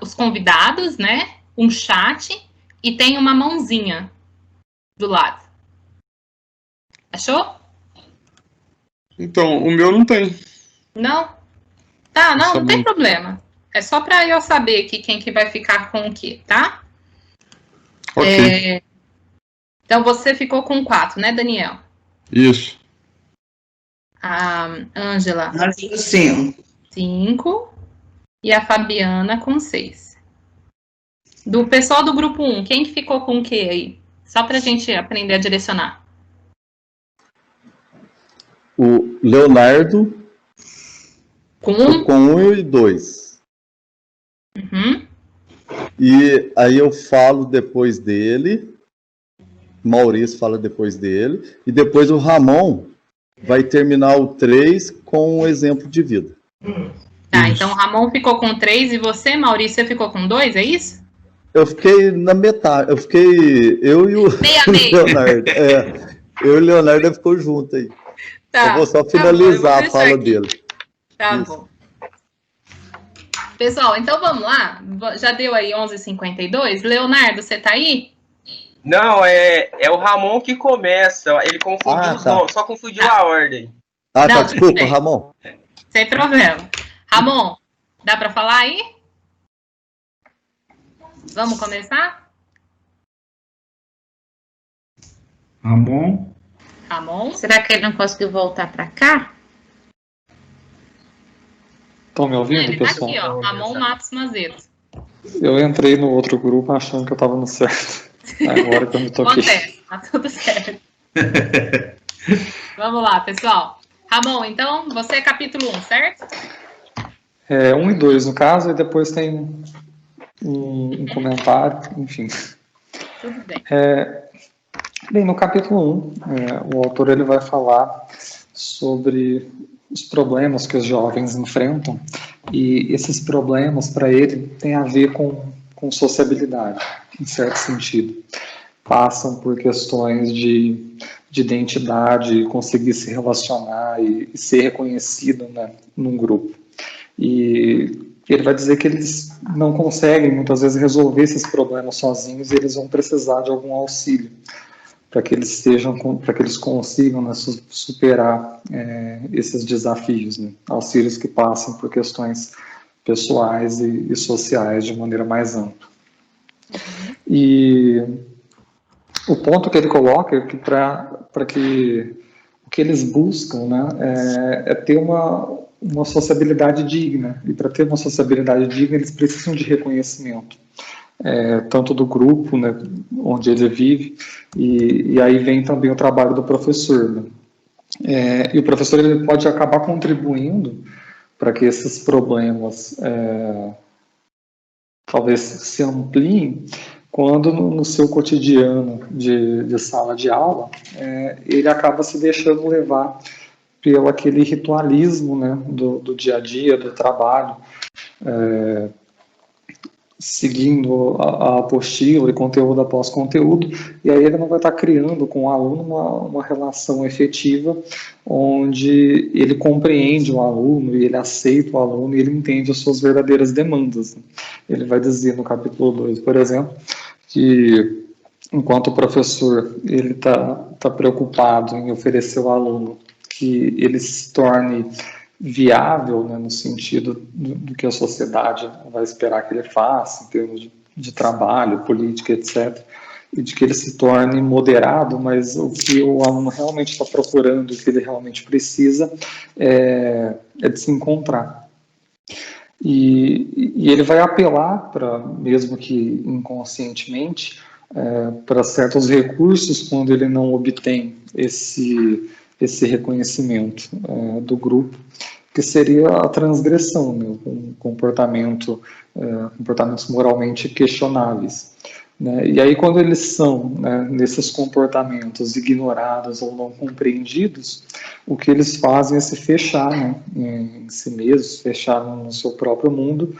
os convidados, né? Um chat e tem uma mãozinha do lado. Achou? Então, o meu não tem. Não? Tá, não tem problema. É só para eu saber aqui quem que vai ficar com o quê, tá? Ok. Então, você ficou com 4, né, Daniel? Isso. A Ângela. 5. E a Fabiana com 6. Do pessoal do grupo 1, quem que ficou com o quê aí? Só pra gente aprender a direcionar. O Leonardo Com com 1 e 2. Uhum. E aí eu falo depois dele, Maurício fala depois dele, e depois o Ramon vai terminar o 3 com um exemplo de vida. Tá, então o Ramon ficou com 3 e você, Maurício, ficou com 2, é isso? Eu fiquei na metade, eu e o Leonardo. Eu e o Leonardo ficou junto aí. Tá, eu vou só finalizar a fala dele. Tá Isso. bom. Pessoal, então vamos lá. Já deu aí 11h52. Leonardo, você tá aí? Não, é o Ramon que começa. Ele confundiu os nomes, só confundiu a ordem. Não, Não, desculpa, Ramon. Sem problema. Ramon, dá para falar aí? Vamos começar? Ramon? Será que ele não conseguiu voltar para cá? Estão me ouvindo, Ele tá pessoal? aqui, ó. Ramon Matos Mazeto. Eu entrei no outro grupo achando que eu estava no certo. Agora que eu me toquei. Acontece, tá tudo certo. Vamos lá, pessoal. Ramon, então, você é capítulo 1, certo? 1 e 2 no caso, e depois tem um comentário, enfim. Tudo bem. Bem, no capítulo 1, o autor ele vai falar sobre os problemas que os jovens enfrentam, e esses problemas, para ele, têm a ver com sociabilidade, em certo sentido. Passam por questões de identidade, conseguir se relacionar e ser reconhecido, né, num grupo. E ele vai dizer que eles não conseguem, muitas vezes, resolver esses problemas sozinhos e eles vão precisar de algum auxílio para que eles consigam, né, superar esses desafios, né, auxílios que passam por questões pessoais e sociais de maneira mais ampla. E o ponto que ele coloca é que para que o que eles buscam, né, é ter uma sociabilidade digna, e para ter uma sociabilidade digna eles precisam de reconhecimento. tanto do grupo, né, onde ele vive, e aí vem também o trabalho do professor, né? E o professor ele pode acabar contribuindo para que esses problemas talvez se ampliem quando no seu cotidiano de sala de aula ele acaba se deixando levar pelo aquele ritualismo, né, do dia a dia, do trabalho, seguindo a apostila e conteúdo após conteúdo, e aí ele não vai estar criando com o aluno uma relação efetiva, onde ele compreende o aluno, e ele aceita o aluno, e ele entende as suas verdadeiras demandas. Ele vai dizer no capítulo 2, por exemplo, que enquanto o professor ele tá preocupado em oferecer ao aluno que ele se torne viável, né, no sentido do que a sociedade vai esperar que ele faça, em termos de trabalho, política, etc., e de que ele se torne moderado, mas o que o aluno realmente está procurando, o que ele realmente precisa, é de se encontrar. E ele vai apelar, mesmo que inconscientemente, para certos recursos quando ele não obtém esse reconhecimento do grupo, que seria a transgressão, né, comportamentos moralmente questionáveis. Né? E aí, quando eles são, né, nesses comportamentos ignorados ou não compreendidos, o que eles fazem é se fechar, né, em si mesmos, fechar no seu próprio mundo,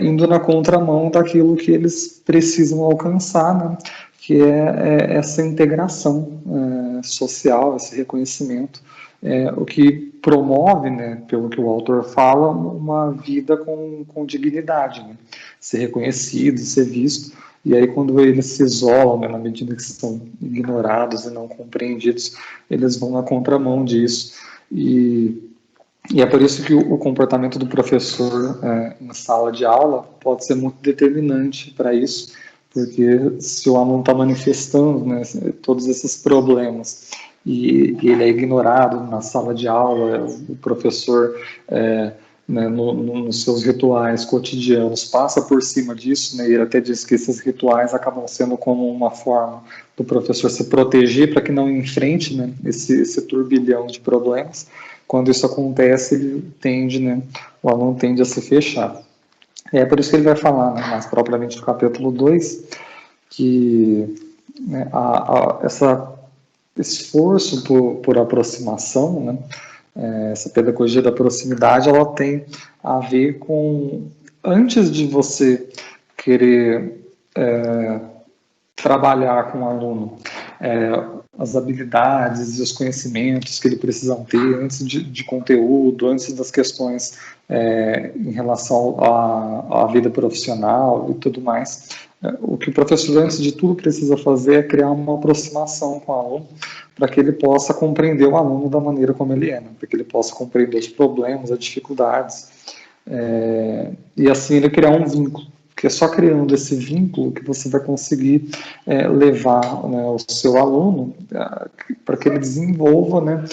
indo na contramão daquilo que eles precisam alcançar, né, que é essa integração social, esse reconhecimento, o que promove, né, pelo que o autor fala, uma vida com dignidade, né, ser reconhecido, ser visto. E aí, quando eles se isolam, né, na medida que são ignorados e não compreendidos, eles vão na contramão disso. E é por isso que o comportamento do professor em sala de aula pode ser muito determinante para isso, porque se o aluno está manifestando, né, todos esses problemas e ele é ignorado na sala de aula, o professor, né, nos seus rituais cotidianos, passa por cima disso, né, e ele até diz que esses rituais acabam sendo como uma forma do professor se proteger para que não enfrente, né, esse turbilhão de problemas. Quando isso acontece, o aluno tende a se fechar. É por isso que ele vai falar, né, mais propriamente no capítulo 2, que, né, esse esforço por aproximação, né, essa pedagogia da proximidade, ela tem a ver com, antes de você querer trabalhar com o aluno, as habilidades e os conhecimentos que ele precisa ter antes de conteúdo, antes das questões em relação à vida profissional e tudo mais. O que o professor, antes de tudo, precisa fazer é criar uma aproximação com o aluno para que ele possa compreender o aluno da maneira como ele é, né? Para que ele possa compreender os problemas, as dificuldades, e assim ele criar um vínculo. Porque é só criando esse vínculo que você vai conseguir levar, né, o seu aluno para que ele desenvolva, né,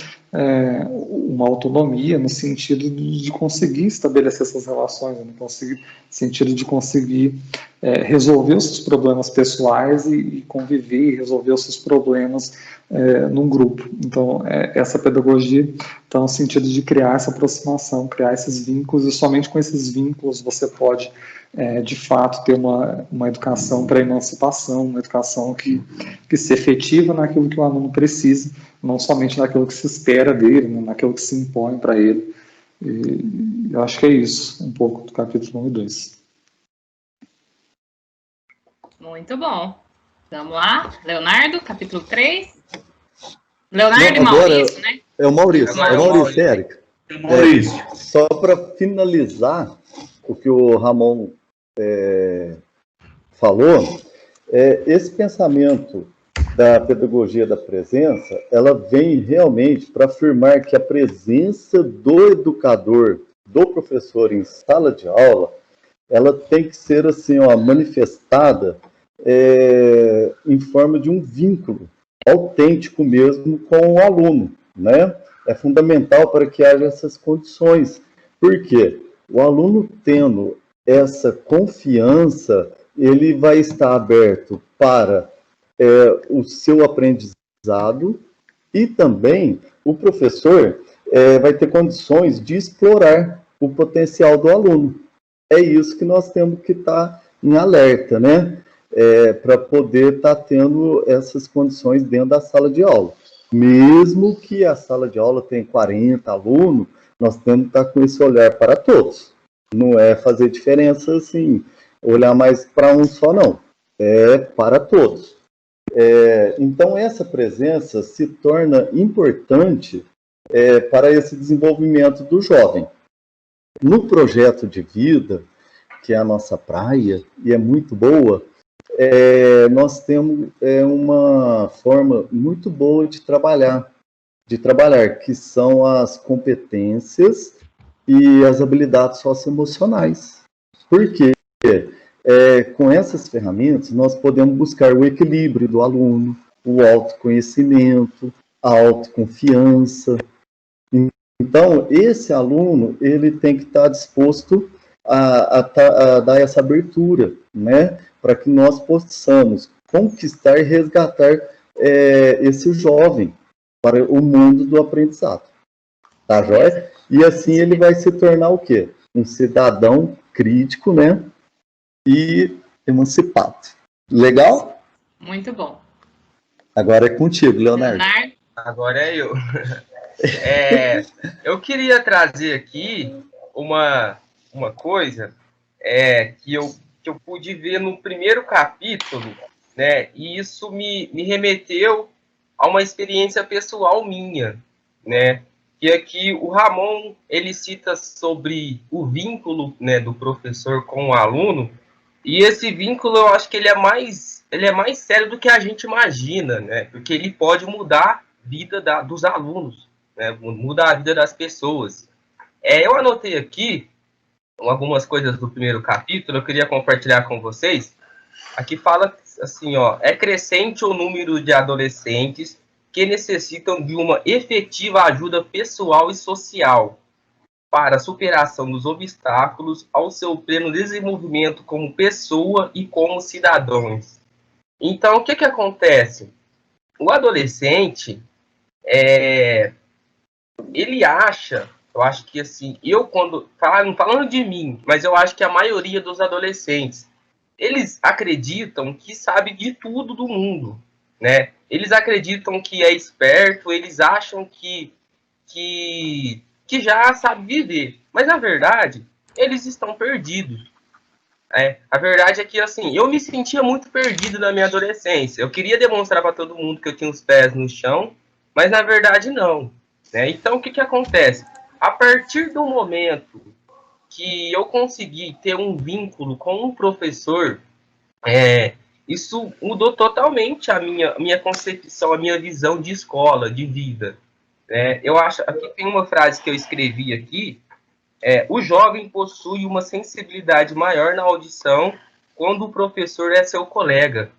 uma autonomia no sentido de conseguir estabelecer essas relações, no sentido de conseguir resolver os seus problemas pessoais e conviver e resolver os seus problemas num grupo. Então, essa pedagogia está no sentido de criar essa aproximação, criar esses vínculos, e somente com esses vínculos você pode de fato ter uma educação para a emancipação, uma educação que se efetiva naquilo que o aluno precisa, não somente naquilo que se espera dele, né, naquilo que se impõe para ele. E eu acho que é isso, um pouco do capítulo 1 e 2. Muito bom. Vamos lá, Leonardo, capítulo 3. Leonardo e Maurício, né? É o Maurício, Érica. Maurício. Só para finalizar o que o Ramon falou, esse pensamento da pedagogia da presença, ela vem realmente para afirmar que a presença do educador, do professor em sala de aula, ela tem que ser assim, manifestada em forma de um vínculo autêntico mesmo com o aluno, né? É fundamental para que haja essas condições. Por quê? O aluno tendo essa confiança ele vai estar aberto para o seu aprendizado e também o professor vai ter condições de explorar o potencial do aluno. É isso que nós temos que estar em alerta, né? Para poder estar tendo essas condições dentro da sala de aula. Mesmo que a sala de aula tenha 40 alunos, nós temos que estar com esse olhar para todos. Não é fazer diferença assim, olhar mais para um só, não. É para todos. Então, essa presença se torna importante para esse desenvolvimento do jovem. No projeto de vida, que é a nossa praia, e é muito boa, nós temos uma forma muito boa de trabalhar, que são as competências e as habilidades socioemocionais. Por quê? Com essas ferramentas, nós podemos buscar o equilíbrio do aluno, o autoconhecimento, a autoconfiança. Então, esse aluno, ele tem que estar disposto a dar essa abertura, né? Para que nós possamos conquistar e resgatar esse jovem para o mundo do aprendizado. Tá, joia? E assim ele vai se tornar o quê? Um cidadão crítico, né? E emancipado. Legal? Muito bom. Agora é contigo, Leonardo. Agora é eu. Eu queria trazer aqui uma coisa que eu pude ver no primeiro capítulo, né? E isso me remeteu a uma experiência pessoal minha, né? Que é que o Ramon, ele cita sobre o vínculo, né, do professor com o aluno, e esse vínculo eu acho que ele é mais sério do que a gente imagina, né? Porque ele pode mudar a vida dos alunos, né? Mudar a vida das pessoas. Eu anotei aqui algumas coisas do primeiro capítulo, eu queria compartilhar com vocês. Aqui fala assim, ó, é crescente o número de adolescentes que necessitam de uma efetiva ajuda pessoal e social para a superação dos obstáculos ao seu pleno desenvolvimento como pessoa e como cidadãos. Então, o que acontece? O adolescente, ele acha, eu acho que assim, falando de mim, mas eu acho que a maioria dos adolescentes, eles acreditam que sabe de tudo do mundo, né? Eles acreditam que é esperto, eles acham que já sabe viver. Mas, na verdade, eles estão perdidos. A verdade é que, assim, eu me sentia muito perdido na minha adolescência. Eu queria demonstrar para todo mundo que eu tinha os pés no chão, mas, na verdade, não. Né? Então, o que acontece? A partir do momento que eu consegui ter um vínculo com um professor, isso mudou totalmente a minha concepção, a minha visão de escola, de vida. Eu acho, aqui tem uma frase que eu escrevi aqui, o jovem possui uma sensibilidade maior na audição quando o professor é seu colega.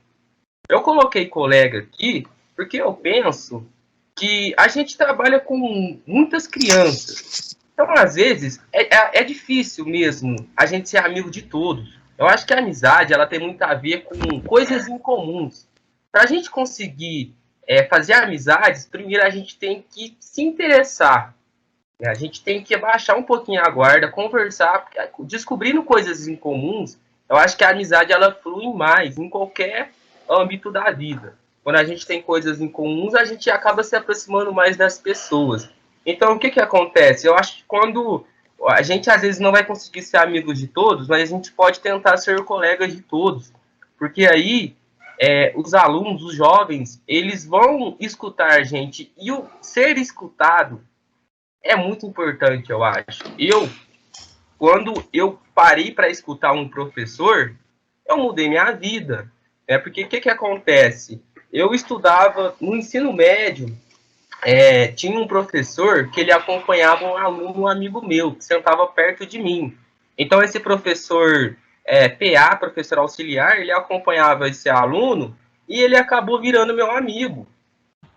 Eu coloquei colega aqui porque eu penso que a gente trabalha com muitas crianças. Então, às vezes, é difícil mesmo a gente ser amigo de todos. Eu acho que a amizade ela tem muito a ver com coisas incomuns. Para a gente conseguir fazer amizades, primeiro a gente tem que se interessar. Né? A gente tem que abaixar um pouquinho a guarda, conversar, descobrindo coisas incomuns. Eu acho que a amizade ela flui mais em qualquer âmbito da vida. Quando a gente tem coisas incomuns, a gente acaba se aproximando mais das pessoas. Então, o que acontece? Eu acho que quando a gente, às vezes, não vai conseguir ser amigo de todos, mas a gente pode tentar ser colega de todos. Porque aí, os alunos, os jovens, eles vão escutar a gente. E o ser escutado é muito importante, eu acho. Quando eu parei para escutar um professor, eu mudei minha vida. Porque o que acontece? Eu estudava no ensino médio, tinha um professor que ele acompanhava um aluno, um amigo meu, que sentava perto de mim. Então, esse professor PA, professor auxiliar, ele acompanhava esse aluno e ele acabou virando meu amigo.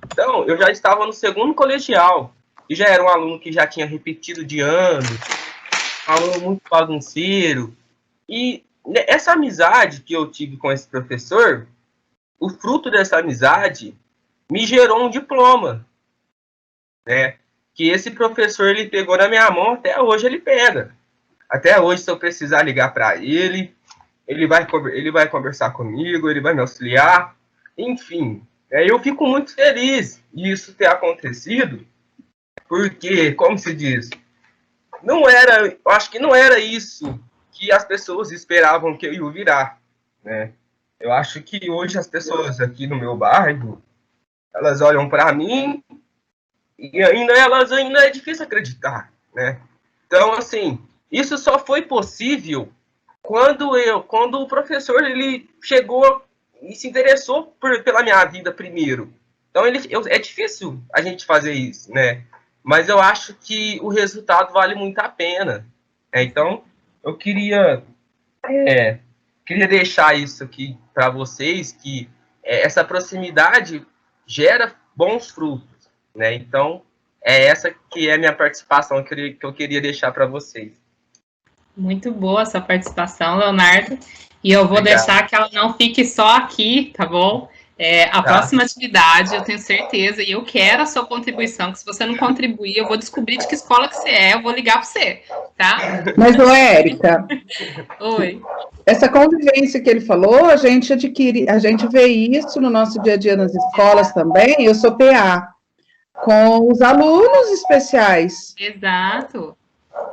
Então, eu já estava no segundo colegial e já era um aluno que já tinha repetido de ano, um aluno muito bagunceiro. E essa amizade que eu tive com esse professor, o fruto dessa amizade me gerou um diploma, né? Que esse professor, ele pegou na minha mão, até hoje ele pega. Até hoje, se eu precisar ligar para ele, ele vai conversar comigo, ele vai me auxiliar, enfim. Eu fico muito feliz disso ter acontecido, porque, como se diz, eu acho que não era isso que as pessoas esperavam que eu ia virar, né? Eu acho que hoje as pessoas aqui no meu bairro, elas olham para mim e ainda é difícil acreditar, né? Então, assim, isso só foi possível quando o professor, ele chegou e se interessou pela minha vida primeiro. Então, é difícil a gente fazer isso, né? Mas eu acho que o resultado vale muito a pena. Então, eu queria deixar isso aqui para vocês, que essa proximidade gera bons frutos, né? Então, essa que é a minha participação que eu queria deixar para vocês. Muito boa essa participação, Leonardo. E eu vou deixar que ela não fique só aqui, tá bom? A próxima atividade, eu tenho certeza, e eu quero a sua contribuição, que se você não contribuir, eu vou descobrir de que escola que você é, eu vou ligar para você, tá? Mas, Érica, oi. Essa convivência que ele falou, a gente vê isso no nosso dia a dia nas escolas também. Eu sou PA, com os alunos especiais. Exato.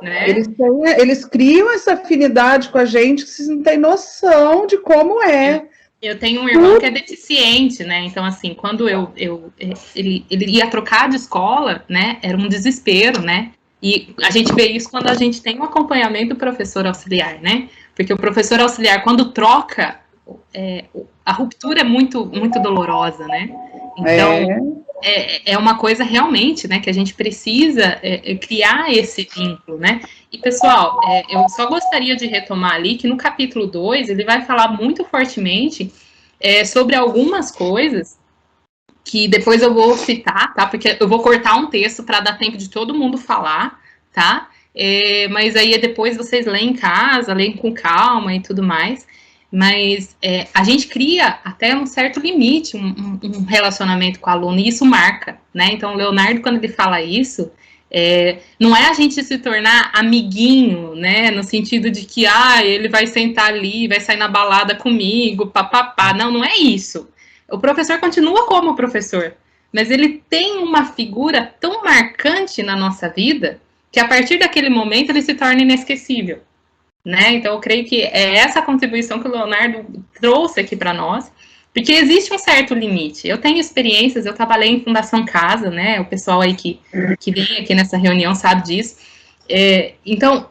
Né? Eles criam essa afinidade com a gente que vocês não têm noção de como é. Eu tenho um irmão que é deficiente, né? Então, assim, quando ele ia trocar de escola, né? Era um desespero, né? E a gente vê isso quando a gente tem um acompanhamento do professor auxiliar, né? Porque o professor auxiliar, quando troca, a ruptura é muito, muito dolorosa, né? Então, é uma coisa realmente, né? Que a gente precisa criar esse vínculo, né? E, pessoal, eu só gostaria de retomar ali que no capítulo 2, ele vai falar muito fortemente sobre algumas coisas que depois eu vou citar, tá? Porque eu vou cortar um texto para dar tempo de todo mundo falar, tá? Mas aí depois vocês leem em casa, leem com calma e tudo mais. Mas a gente cria até um certo limite, um relacionamento com o aluno, e isso marca, né? Então, o Leonardo, quando ele fala isso, não é a gente se tornar amiguinho, né? No sentido de que, ele vai sentar ali, vai sair na balada comigo, papapá. Não é isso. O professor continua como professor, mas ele tem uma figura tão marcante na nossa vida que a partir daquele momento ele se torna inesquecível, né? Então eu creio que é essa contribuição que o Leonardo trouxe aqui para nós, porque existe um certo limite. Eu tenho experiências, eu trabalhei em Fundação Casa, né? O pessoal aí que vem aqui nessa reunião sabe disso. Então,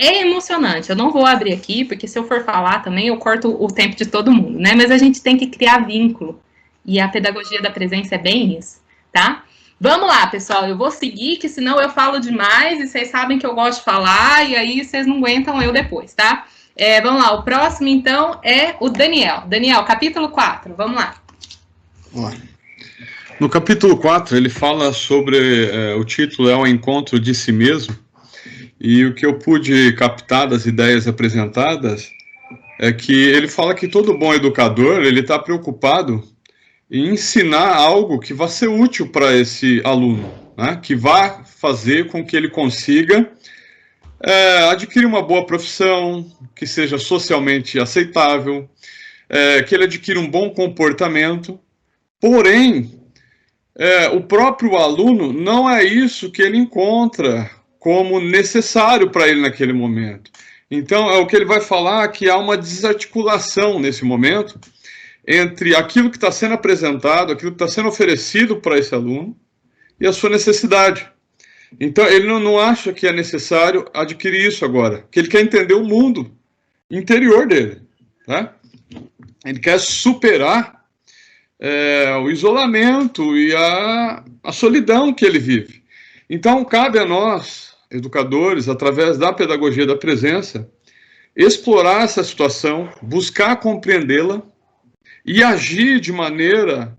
é emocionante. Eu não vou abrir aqui, porque se eu for falar também, eu corto o tempo de todo mundo, né? Mas a gente tem que criar vínculo. E a pedagogia da presença é bem isso, tá? Vamos lá, pessoal. Eu vou seguir, que senão eu falo demais, e vocês sabem que eu gosto de falar, e aí vocês não aguentam eu depois, tá? Vamos lá. O próximo, então, é o Daniel. Daniel, capítulo 4. Vamos lá. Vamos lá. No capítulo 4, ele fala sobre, o título é o encontro de si mesmo. E o que eu pude captar das ideias apresentadas é que ele fala que todo bom educador, ele está preocupado em ensinar algo que vai ser útil para esse aluno, né? Que vai fazer com que ele consiga adquirir uma boa profissão, que seja socialmente aceitável, que ele adquira um bom comportamento. Porém, o próprio aluno não é isso que ele encontra como necessário para ele naquele momento. Então, o que ele vai falar que há uma desarticulação nesse momento entre aquilo que está sendo apresentado, aquilo que está sendo oferecido para esse aluno e a sua necessidade. Então, ele não acha que é necessário adquirir isso agora, que ele quer entender o mundo interior dele, tá? Ele quer superar o isolamento e a solidão que ele vive. Então, cabe a nós, educadores, através da pedagogia da presença, explorar essa situação, buscar compreendê-la e agir de maneira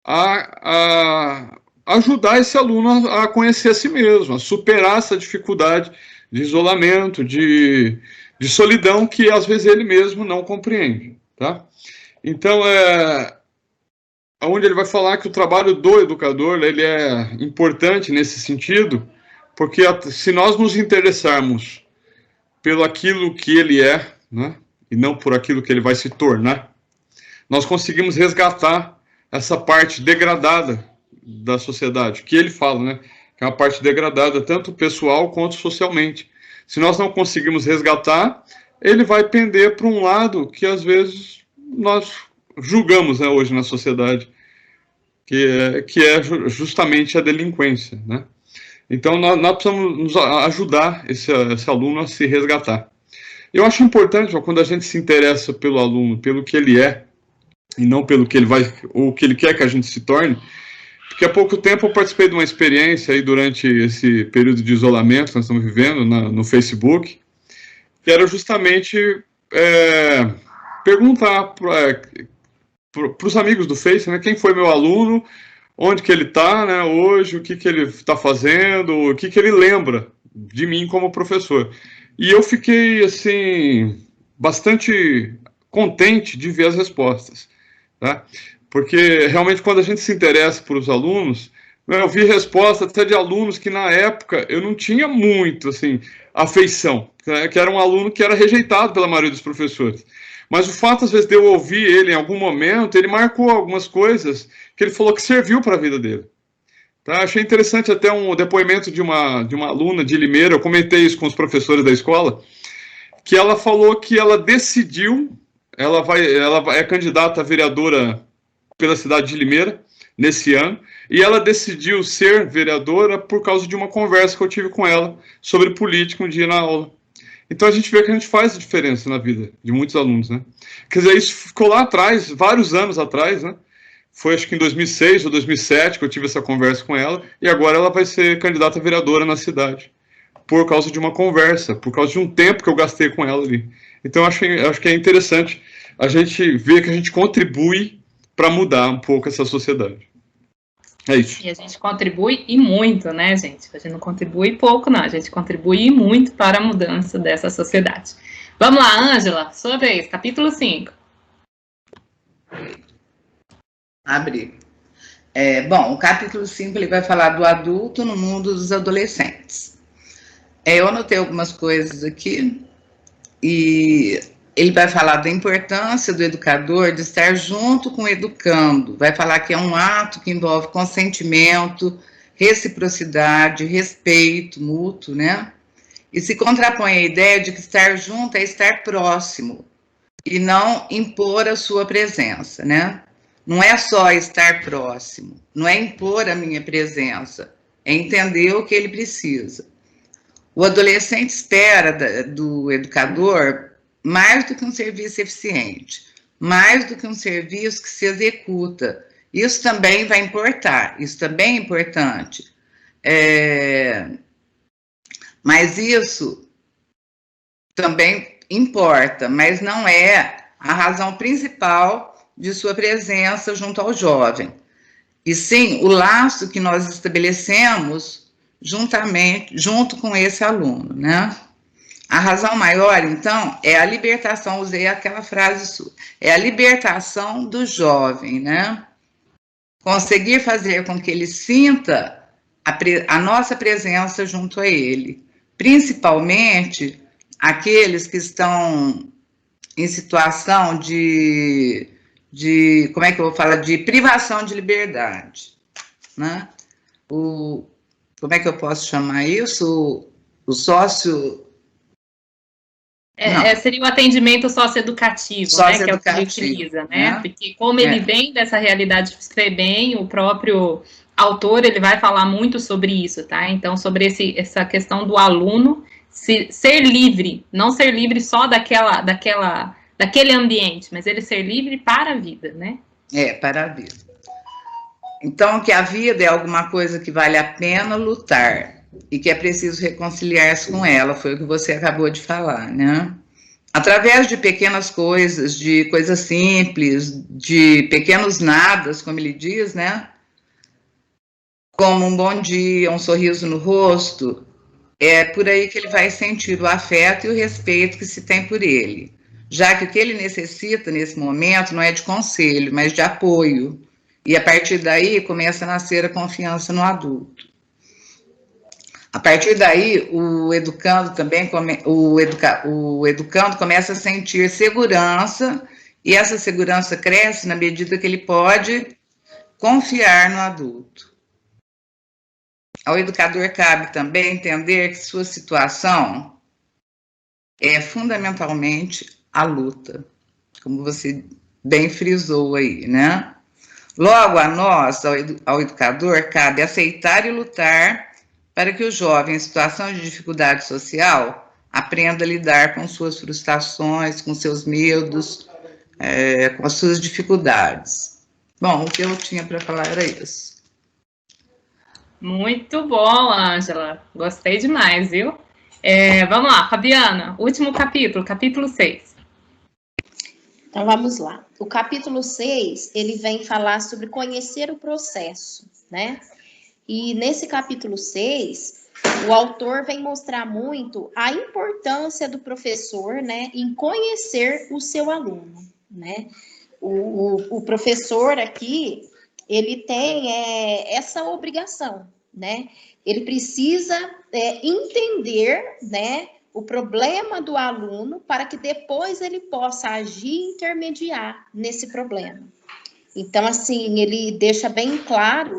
a ajudar esse aluno a conhecer a si mesmo, a superar essa dificuldade de isolamento, de de solidão que às vezes ele mesmo não compreende, tá? Então, onde ele vai falar que o trabalho do educador, ele é importante nesse sentido, porque se nós nos interessarmos pelo aquilo que ele é, né, e não por aquilo que ele vai se tornar, nós conseguimos resgatar essa parte degradada da sociedade, que ele fala, né, que é uma parte degradada tanto pessoal quanto socialmente. Se nós não conseguimos resgatar, ele vai pender para um lado que às vezes nós julgamos, né, hoje na sociedade, que é justamente a delinquência, né? Então nós precisamos nos ajudar esse aluno a se resgatar. Eu acho importante, ó, quando a gente se interessa pelo aluno, pelo que ele é, e não pelo que ele vai, ou o que ele quer que a gente se torne, porque há pouco tempo eu participei de uma experiência aí durante esse período de isolamento que nós estamos vivendo no Facebook, que era justamente perguntar para os amigos do Face, né, quem foi meu aluno, onde que ele está, né, hoje, o que ele está fazendo, o que ele lembra de mim como professor. E eu fiquei, assim, bastante contente de ver as respostas, tá? Porque, realmente, quando a gente se interessa por os alunos, né, eu vi respostas até de alunos que, na época, eu não tinha muito, assim, afeição, né, que era um aluno que era rejeitado pela maioria dos professores. Mas o fato, às vezes, de eu ouvir ele em algum momento, ele marcou algumas coisas que ele falou que serviu para a vida dele. Tá? Achei interessante até um depoimento de uma aluna de Limeira, eu comentei isso com os professores da escola, que ela falou que ela decidiu, ela é candidata a vereadora pela cidade de Limeira, nesse ano, e ela decidiu ser vereadora por causa de uma conversa que eu tive com ela sobre política um dia na aula. Então a gente vê que a gente faz a diferença na vida de muitos alunos, né? Quer dizer, isso ficou lá atrás, vários anos atrás, né? Foi acho que em 2006 ou 2007 que eu tive essa conversa com ela, e agora ela vai ser candidata a vereadora na cidade, por causa de uma conversa, por causa de um tempo que eu gastei com ela ali. Então eu acho que é interessante a gente ver que a gente contribui para mudar um pouco essa sociedade. É isso. E a gente contribui e muito, né, gente? A gente não contribui pouco, não. A gente contribui e muito para a mudança dessa sociedade. Vamos lá, Ângela, sua vez, capítulo 5. Abrir. Bom, o capítulo 5 ele vai falar do adulto no mundo dos adolescentes. Eu anotei algumas coisas aqui e ele vai falar da importância do educador de estar junto com o educando. Vai falar que é um ato que envolve consentimento, reciprocidade, respeito mútuo, né? E se contrapõe a ideia de que estar junto é estar próximo e não impor a sua presença, né? Não é só estar próximo, não é impor a minha presença, é entender o que ele precisa. O adolescente espera do educador mais do que um serviço eficiente, mais do que um serviço que se executa. Isso também vai importar, isso também é importante. Mas isso também importa, mas não é a razão principal de sua presença junto ao jovem. E sim, o laço que nós estabelecemos junto com esse aluno, né? A razão maior, então, é a libertação, usei aquela frase sua, é a libertação do jovem, né? Conseguir fazer com que ele sinta a nossa presença junto a ele, principalmente aqueles que estão em situação de como é que eu vou falar, de privação de liberdade, né? Como é que eu posso chamar isso? O sócio... seria o atendimento socioeducativo, né, que é o que ele utiliza, né? Porque como ele vem dessa realidade de FEBEM, o próprio autor, ele vai falar muito sobre isso, tá? Então, sobre essa questão do aluno ser livre, não ser livre só daquele ambiente, mas ele ser livre para a vida, né? Para a vida. Então, que a vida é alguma coisa que vale a pena lutar, e que é preciso reconciliar-se com ela, foi o que você acabou de falar, né? Através de pequenas coisas, de coisas simples, de pequenos nadas, como ele diz, né? Como um bom dia, um sorriso no rosto, é por aí que ele vai sentir o afeto e o respeito que se tem por ele, já que o que ele necessita nesse momento não é de conselho, mas de apoio. E a partir daí começa a nascer a confiança no adulto. A partir daí, o educando também, o educando começa a sentir segurança, e essa segurança cresce na medida que ele pode confiar no adulto. Ao educador cabe também entender que sua situação é fundamentalmente a luta, como você bem frisou aí, né? Logo, a nós, ao educador, cabe aceitar e lutar para que o jovem em situação de dificuldade social aprenda a lidar com suas frustrações, com seus medos, com as suas dificuldades. Bom, o que eu tinha para falar era isso. Muito bom, Ângela. Gostei demais, viu? Vamos lá, Fabiana, último capítulo, capítulo 6. Então, vamos lá. O capítulo 6, ele vem falar sobre conhecer o processo, né? E nesse capítulo 6, o autor vem mostrar muito a importância do professor, né, em conhecer o seu aluno, né? O professor aqui, ele tem essa obrigação, né? Ele precisa entender, né, o problema do aluno para que depois ele possa agir e intermediar nesse problema. Então, assim, ele deixa bem claro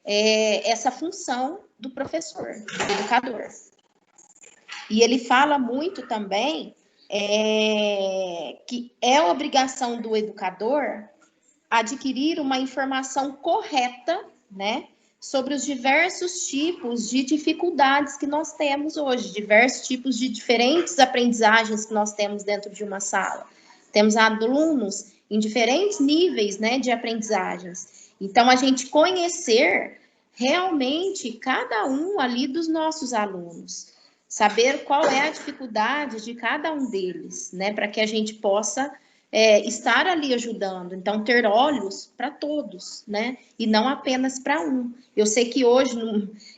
essa função do professor, do educador. E ele fala muito também que é obrigação do educador adquirir uma informação correta, né, sobre os diversos tipos de dificuldades que nós temos hoje, diversos tipos de diferentes aprendizagens que nós temos dentro de uma sala. Temos alunos em diferentes níveis, né, de aprendizagens. Então, a gente conhecer realmente cada um ali dos nossos alunos, saber qual é a dificuldade de cada um deles, né, para que a gente possa estar ali ajudando. Então, ter olhos para todos, né, e não apenas para um. Eu sei que hoje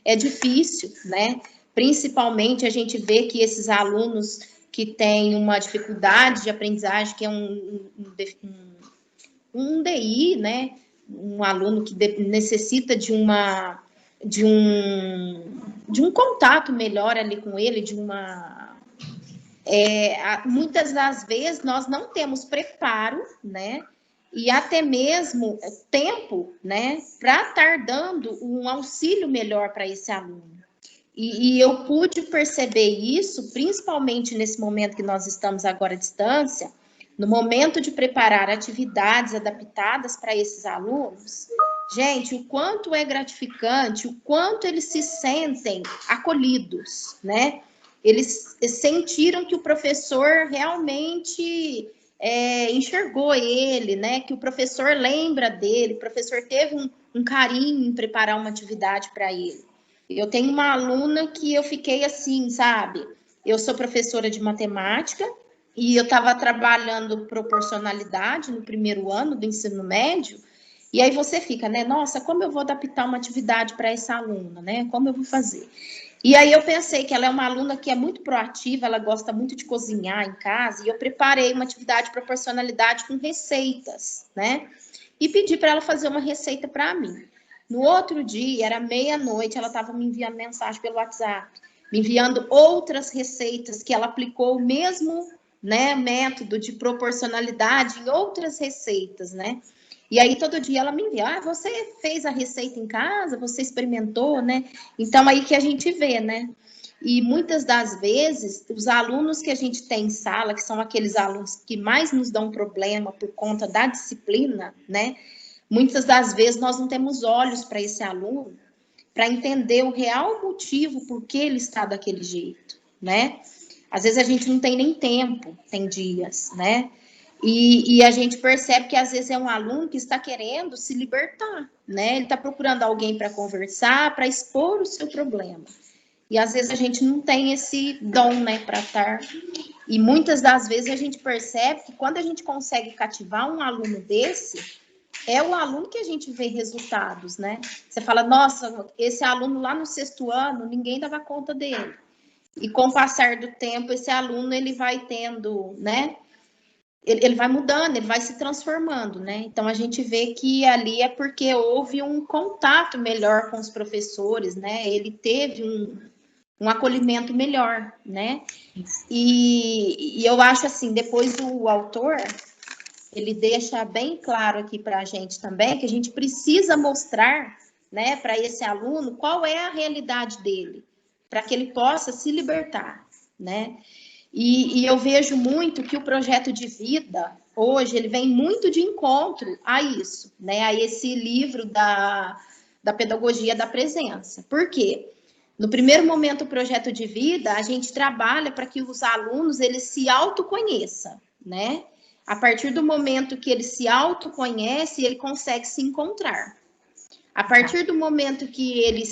é difícil, né, principalmente a gente vê que esses alunos que têm uma dificuldade de aprendizagem, que é um DI, né, um aluno que necessita de um contato melhor ali com ele, muitas das vezes nós não temos preparo, né, e até mesmo tempo, né, para estar dando um auxílio melhor para esse aluno. E eu pude perceber isso, principalmente nesse momento que nós estamos agora à distância, no momento de preparar atividades adaptadas para esses alunos. Gente, o quanto é gratificante, o quanto eles se sentem acolhidos, né? Eles sentiram que o professor realmente enxergou ele, né? Que o professor lembra dele, o professor teve um carinho em preparar uma atividade para ele. Eu tenho uma aluna que eu fiquei assim, sabe? Eu sou professora de matemática e eu estava trabalhando proporcionalidade no primeiro ano do ensino médio, e aí você fica, né? Nossa, como eu vou adaptar uma atividade para essa aluna, né? Como eu vou fazer? E aí eu pensei que ela é uma aluna que é muito proativa, ela gosta muito de cozinhar em casa, e eu preparei uma atividade de proporcionalidade com receitas, né? E pedi para ela fazer uma receita para mim. No outro dia, era meia-noite, ela estava me enviando mensagem pelo WhatsApp, me enviando outras receitas que ela aplicou o mesmo, né, método de proporcionalidade em outras receitas, né? E aí, todo dia ela me envia, você fez a receita em casa, você experimentou, né? Então, aí que a gente vê, né? E muitas das vezes, os alunos que a gente tem em sala, que são aqueles alunos que mais nos dão problema por conta da disciplina, né? Muitas das vezes nós não temos olhos para esse aluno, para entender o real motivo por que ele está daquele jeito, né? Às vezes a gente não tem nem tempo, tem dias, né? E a gente percebe que às vezes é um aluno que está querendo se libertar, né? Ele está procurando alguém para conversar, para expor o seu problema. E às vezes a gente não tem esse dom, né, para estar. E muitas das vezes a gente percebe que quando a gente consegue cativar um aluno desse, é o aluno que a gente vê resultados, né? Você fala, nossa, esse aluno lá no 6º ano, ninguém dava conta dele. E com o passar do tempo, esse aluno, ele vai tendo, né? Ele vai mudando, ele vai se transformando, né? Então, a gente vê que ali é porque houve um contato melhor com os professores, né? Ele teve um acolhimento melhor, né? E eu acho assim, depois o autor, ele deixa bem claro aqui para a gente também, que a gente precisa mostrar, né, para esse aluno qual é a realidade dele, para que ele possa se libertar, né? E eu vejo muito que o projeto de vida, hoje, ele vem muito de encontro a isso, né? A esse livro da pedagogia da presença. Por quê? No primeiro momento, o projeto de vida, a gente trabalha para que os alunos, eles se autoconheçam, né? A partir do momento que ele se autoconhece, ele consegue se encontrar. A partir do momento que ele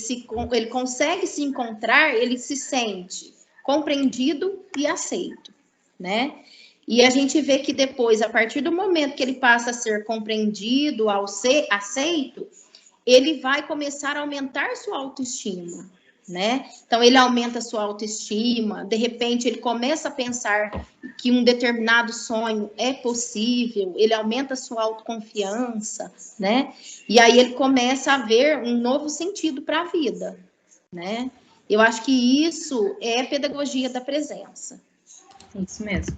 consegue se encontrar, ele se sente compreendido e aceito, né? E a gente vê que depois, a partir do momento que ele passa a ser compreendido, ao ser aceito, ele vai começar a aumentar sua autoestima, né? Então, ele aumenta sua autoestima, de repente, ele começa a pensar que um determinado sonho é possível, ele aumenta sua autoconfiança, né? E aí ele começa a ver um novo sentido para a vida, né? Eu acho que isso é pedagogia da presença. Isso mesmo.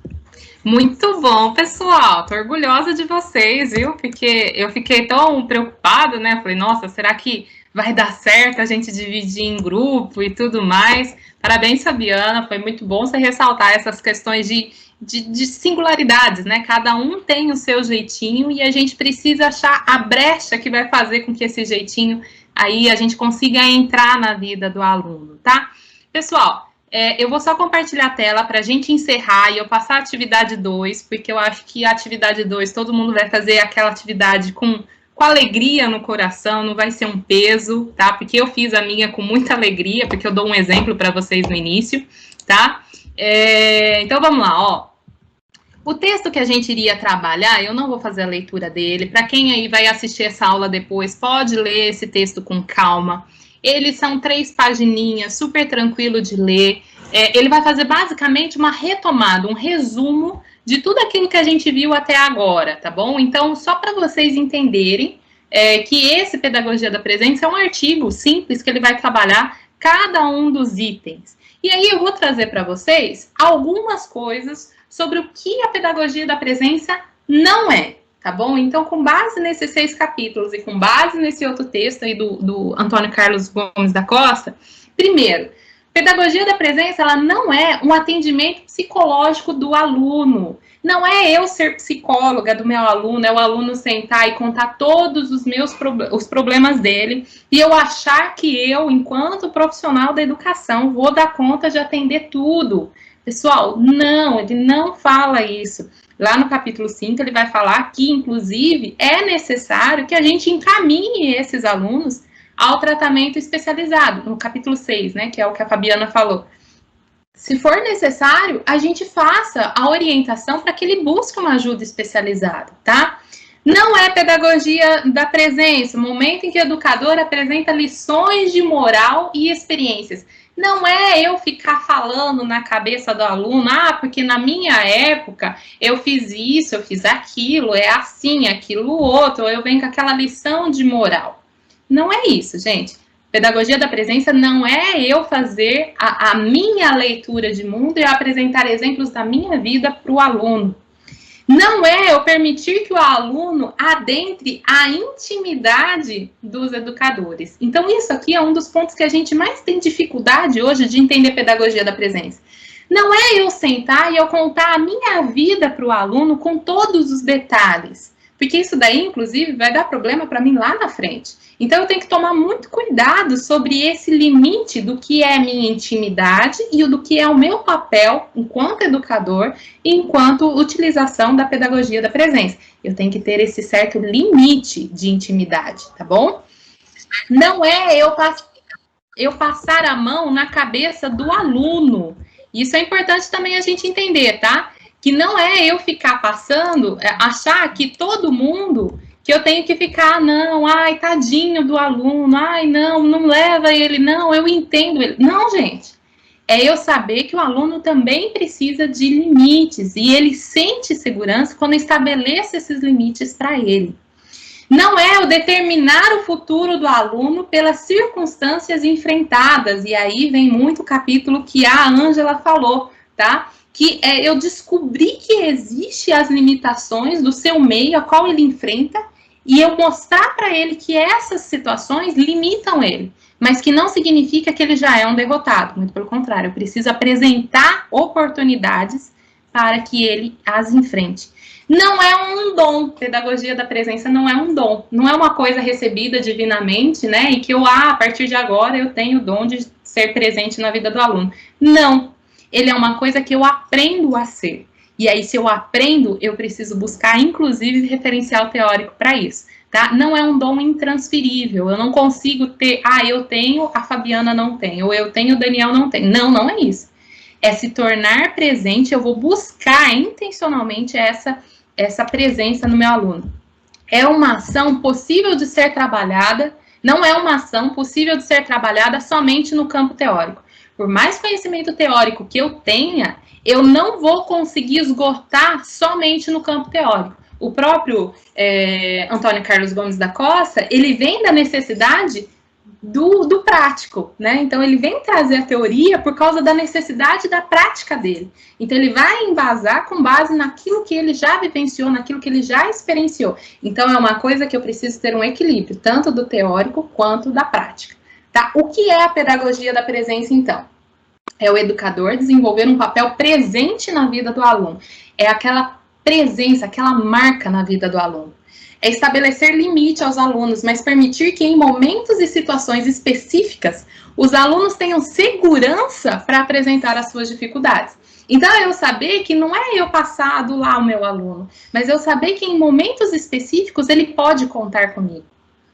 Muito bom, pessoal. Tô orgulhosa de vocês, viu? Porque eu fiquei tão preocupada, né? Falei, nossa, será que vai dar certo a gente dividir em grupo e tudo mais? Parabéns, Fabiana. Foi muito bom você ressaltar essas questões de singularidades, né? Cada um tem o seu jeitinho e a gente precisa achar a brecha que vai fazer com que esse jeitinho aí a gente consiga entrar na vida do aluno, tá? Pessoal, eu vou só compartilhar a tela para a gente encerrar e eu passar a atividade 2, porque eu acho que a atividade 2, todo mundo vai fazer aquela atividade com alegria no coração, não vai ser um peso, tá? Porque eu fiz a minha com muita alegria, porque eu dou um exemplo para vocês no início, tá? Então, vamos lá, ó. O texto que a gente iria trabalhar, eu não vou fazer a leitura dele. Para quem aí vai assistir essa aula depois, pode ler esse texto com calma. Eles são 3 pagininhas, super tranquilo de ler. Ele vai fazer basicamente uma retomada, um resumo de tudo aquilo que a gente viu até agora, tá bom? Então, só para vocês entenderem que esse Pedagogia da Presença é um artigo simples que ele vai trabalhar cada um dos itens. E aí eu vou trazer para vocês algumas coisas sobre o que a pedagogia da presença não é, tá bom? Então, com base nesses 6 capítulos e com base nesse outro texto aí do Antônio Carlos Gomes da Costa, primeiro, pedagogia da presença, ela não é um atendimento psicológico do aluno. Não é eu ser psicóloga do meu aluno, é o aluno sentar e contar todos os problemas dele e eu achar que eu, enquanto profissional da educação, vou dar conta de atender tudo. Pessoal, não, ele não fala isso. Lá no capítulo 5, ele vai falar que, inclusive, é necessário que a gente encaminhe esses alunos ao tratamento especializado, no capítulo 6, né, que é o que a Fabiana falou. Se for necessário, a gente faça a orientação para que ele busque uma ajuda especializada, tá? Não é pedagogia da presença, o momento em que o educador apresenta lições de moral e experiências. Não é eu ficar falando na cabeça do aluno, porque na minha época eu fiz isso, eu fiz aquilo, é assim, aquilo outro, ou eu venho com aquela lição de moral. Não é isso, gente. Pedagogia da presença não é eu fazer a minha leitura de mundo e apresentar exemplos da minha vida para o aluno. Não é eu permitir que o aluno adentre a intimidade dos educadores. Então, isso aqui é um dos pontos que a gente mais tem dificuldade hoje de entender pedagogia da presença. Não é eu sentar e eu contar a minha vida para o aluno com todos os detalhes. Porque isso daí, inclusive, vai dar problema para mim lá na frente. Então, eu tenho que tomar muito cuidado sobre esse limite do que é minha intimidade e do que é o meu papel enquanto educador e enquanto utilização da pedagogia da presença. Eu tenho que ter esse certo limite de intimidade, tá bom? Não é eu passar a mão na cabeça do aluno. Isso é importante também a gente entender, tá? Que não é eu ficar passando, achar que todo mundo, que eu tenho que ficar, não, ai, tadinho do aluno, ai, não leva ele, não, eu entendo ele. Não, gente, é eu saber que o aluno também precisa de limites, e ele sente segurança quando estabelece esses limites para ele. Não é eu determinar o futuro do aluno pelas circunstâncias enfrentadas, e aí vem muito o capítulo que a Ângela falou, tá? Que é eu descobrir que existem as limitações do seu meio, a qual ele enfrenta, e eu mostrar para ele que essas situações limitam ele, mas que não significa que ele já é um derrotado, muito pelo contrário, eu preciso apresentar oportunidades para que ele as enfrente. Não é um dom, pedagogia da presença não é um dom, não é uma coisa recebida divinamente, né, e que eu, a partir de agora, eu tenho o dom de ser presente na vida do aluno. Não, ele é uma coisa que eu aprendo a ser. E aí, se eu aprendo, eu preciso buscar, inclusive, referencial teórico para isso, tá? Não é um dom intransferível, eu não consigo ter, eu tenho, a Fabiana não tem, ou eu tenho, o Daniel não tem. Não, não é isso. É se tornar presente, eu vou buscar intencionalmente essa presença no meu aluno. É uma ação possível de ser trabalhada, não é uma ação possível de ser trabalhada somente no campo teórico. Por mais conhecimento teórico que eu tenha, eu não vou conseguir esgotar somente no campo teórico. O próprio Antônio Carlos Gomes da Costa, ele vem da necessidade do prático, né? Então, ele vem trazer a teoria por causa da necessidade da prática dele. Então, ele vai embasar com base naquilo que ele já vivenciou, naquilo que ele já experienciou. Então, é uma coisa que eu preciso ter um equilíbrio, tanto do teórico quanto da prática. Tá? O que é a pedagogia da presença, então? É o educador desenvolver um papel presente na vida do aluno. É aquela presença, aquela marca na vida do aluno. É estabelecer limite aos alunos, mas permitir que em momentos e situações específicas, os alunos tenham segurança para apresentar as suas dificuldades. Então, eu saber que não é eu passar do lá o meu aluno, mas eu saber que em momentos específicos ele pode contar comigo,